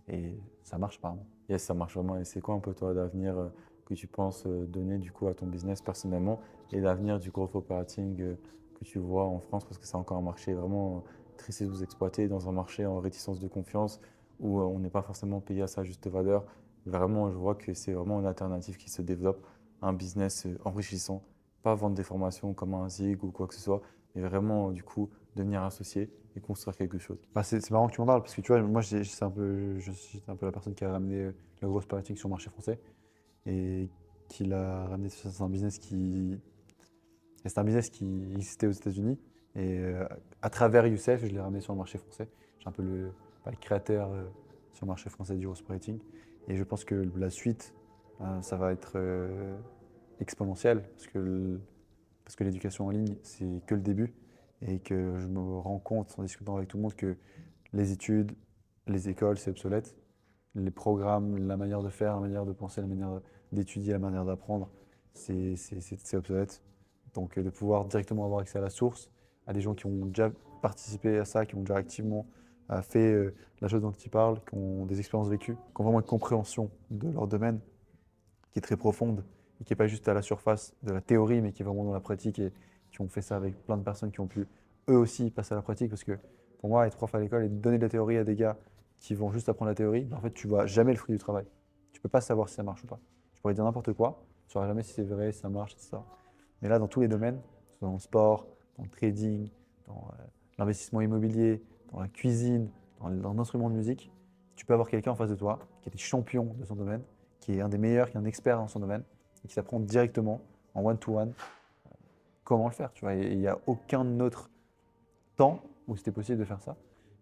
[SPEAKER 1] et ça marche apparemment.
[SPEAKER 2] Yes, ça marche vraiment. Et c'est quoi un peu toi l'avenir que tu penses donner du coup à ton business personnellement et l'avenir du growth operating que tu vois en France parce que c'est encore un marché vraiment très sous-exploité dans un marché en réticence de confiance où on n'est pas forcément payé à sa juste valeur. Vraiment, je vois que c'est vraiment une alternative qui se développe, un business enrichissant, pas vendre des formations comme un Zig ou quoi que ce soit, mais vraiment du coup devenir associé et construire quelque chose.
[SPEAKER 1] Bah, c'est marrant que tu m'en parles parce que tu vois, moi je suis un peu la personne qui a ramené le gros marketing sur le marché français et qui l'a ramené. C'est un business Et c'est un business qui existait aux États-Unis. Et à travers Youssef, je l'ai ramené sur le marché français. J'ai un peu pas le créateur sur le marché français du ghostwriting. Et je pense que la suite, ça va être exponentiel parce que l'éducation en ligne, c'est que le début. Et que je me rends compte en discutant avec tout le monde que les études, les écoles, c'est obsolète. Les programmes, la manière de faire, la manière de penser, la manière d'étudier, la manière d'apprendre, c'est obsolète. Donc de pouvoir directement avoir accès à la source, à des gens qui ont déjà participé à ça, qui ont déjà activement fait la chose dont ils parlent, qui ont des expériences vécues, qui ont vraiment une compréhension de leur domaine qui est très profonde et qui n'est pas juste à la surface de la théorie, mais qui est vraiment dans la pratique et qui ont fait ça avec plein de personnes qui ont pu eux aussi passer à la pratique. Parce que pour moi, être prof à l'école et donner de la théorie à des gars qui vont juste apprendre la théorie, ben, en fait, tu vois jamais le fruit du travail. Tu peux pas savoir si ça marche ou pas. Tu pourrais dire n'importe quoi, tu ne sauras jamais si c'est vrai, si ça marche, etc. Mais là, dans tous les domaines, que ce soit dans le sport, dans le trading, dans l'investissement immobilier, dans la cuisine, dans l'instrument de musique, tu peux avoir quelqu'un en face de toi qui est des champions de son domaine, qui est un des meilleurs, qui est un expert dans son domaine, et qui s'apprend directement en one-to-one comment le faire. Tu vois. Et il n'y a aucun autre temps où c'était possible de faire ça,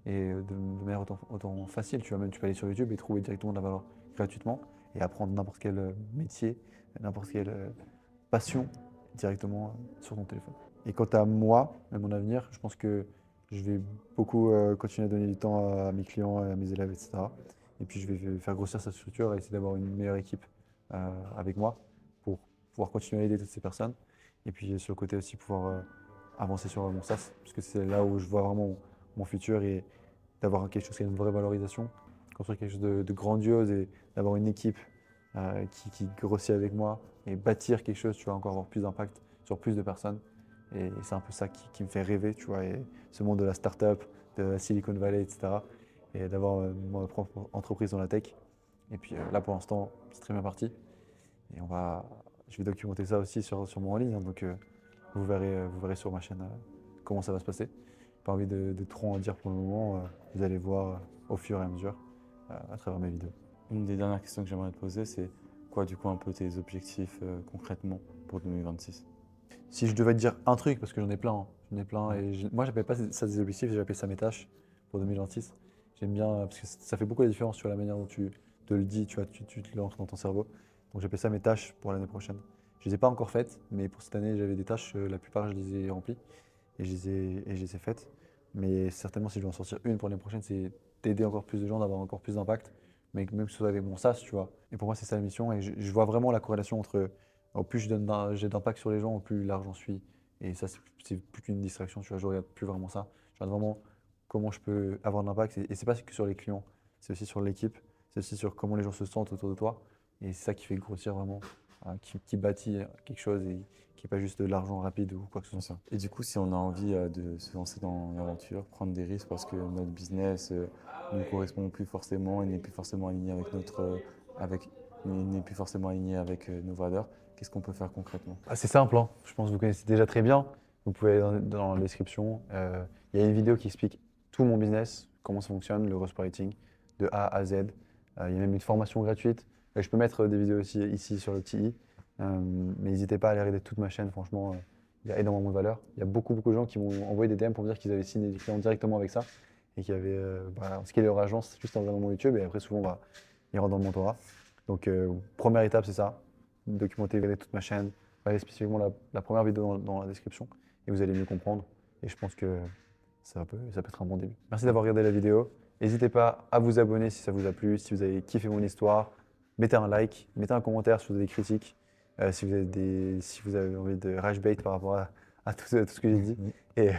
[SPEAKER 1] et de manière autant facile. Tu vois, même tu peux aller sur YouTube et trouver directement de la valeur gratuitement, et apprendre n'importe quel métier, n'importe quelle passion directement sur ton téléphone. Et quant à moi et mon avenir, je pense que je vais beaucoup continuer à donner du temps à mes clients, à mes élèves, etc. Et puis je vais faire grossir cette structure et essayer d'avoir une meilleure équipe avec moi pour pouvoir continuer à aider toutes ces personnes. Et puis sur le côté aussi pouvoir avancer sur mon SaaS, parce que c'est là où je vois vraiment mon futur et d'avoir quelque chose qui a une vraie valorisation, construire quelque chose de grandiose et d'avoir une équipe qui grossit avec moi et bâtir quelque chose, tu vois, encore avoir plus d'impact sur plus de personnes. Et c'est un peu ça qui me fait rêver, tu vois, et ce monde de la start-up, de la Silicon Valley, etc. Et d'avoir ma propre entreprise dans la tech. Et puis là, pour l'instant, c'est très bien parti. Et je vais documenter ça aussi sur mon en ligne. Hein, donc vous verrez sur ma chaîne comment ça va se passer. Pas envie de trop en dire pour le moment. Vous allez voir au fur et à mesure à travers mes vidéos.
[SPEAKER 2] Une des dernières questions que j'aimerais te poser, c'est quoi du coup un peu tes objectifs concrètement pour 2026?
[SPEAKER 1] Si je devais te dire un truc, parce que j'en ai plein, hein, j'en ai plein, et moi j'appelle pas ça des objectifs, j'appelle ça mes tâches pour 2026. J'aime bien, parce que ça fait beaucoup la différence sur la manière dont tu te le dis, tu vois, tu te lances dans ton cerveau. Donc j'appelle ça mes tâches pour l'année prochaine. Je les ai pas encore faites, mais pour cette année j'avais des tâches, la plupart je les ai remplies et je les ai faites. Mais certainement si je dois en sortir une pour l'année prochaine, c'est d'aider encore plus de gens, d'avoir encore plus d'impact, mais même que ce soit avec mon SaaS, tu vois. Et pour moi c'est ça la mission, et je vois vraiment la corrélation entre au plus j'ai d'impact sur les gens, au plus large j'en suis. Et ça, c'est plus qu'une distraction, tu vois, je regarde plus vraiment ça. Je regarde vraiment comment je peux avoir de l'impact. Et c'est pas que sur les clients, c'est aussi sur l'équipe, c'est aussi sur comment les gens se sentent autour de toi. Et c'est ça qui fait grossir vraiment, qui bâtit quelque chose et qui n'est pas juste de l'argent rapide ou quoi que ce
[SPEAKER 2] Bien
[SPEAKER 1] soit.
[SPEAKER 2] sûr. Et du coup, si on a envie de se lancer dans l'aventure, prendre des risques parce que notre business ne correspond plus forcément et n'est plus forcément aligné avec n'est plus forcément aligné avec nos valeurs, qu'est-ce qu'on peut faire concrètement?
[SPEAKER 1] Ah, c'est simple, hein. Je pense que vous connaissez déjà très bien. Vous pouvez aller dans la description. Il y a une vidéo qui explique tout mon business, comment ça fonctionne, le ghostwriting, de A à Z. Il y a même une formation gratuite. Je peux mettre des vidéos aussi ici sur le petit i. Mais n'hésitez pas à aller regarder toute ma chaîne. Franchement, il y a énormément de valeur. Il y a beaucoup de gens qui m'ont envoyé des DM pour me dire qu'ils avaient signé des clients directement avec ça et qui avaient scalé leur agence juste en regardant mon YouTube. Et après, souvent, ils rentrent dans le mentorat. Donc, première étape, c'est ça. Documenter, regarder toute ma chaîne. Regardez spécifiquement la première vidéo dans la description et vous allez mieux comprendre. Et je pense que ça peut être un bon début. Merci d'avoir regardé la vidéo. N'hésitez pas à vous abonner si ça vous a plu, si vous avez kiffé mon histoire. Mettez un like, mettez un commentaire si vous avez des critiques, si vous avez envie de rage bait par rapport à tout ce que j'ai dit. Et,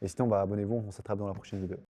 [SPEAKER 1] et sinon, abonnez-vous, on s'attrape dans la prochaine vidéo.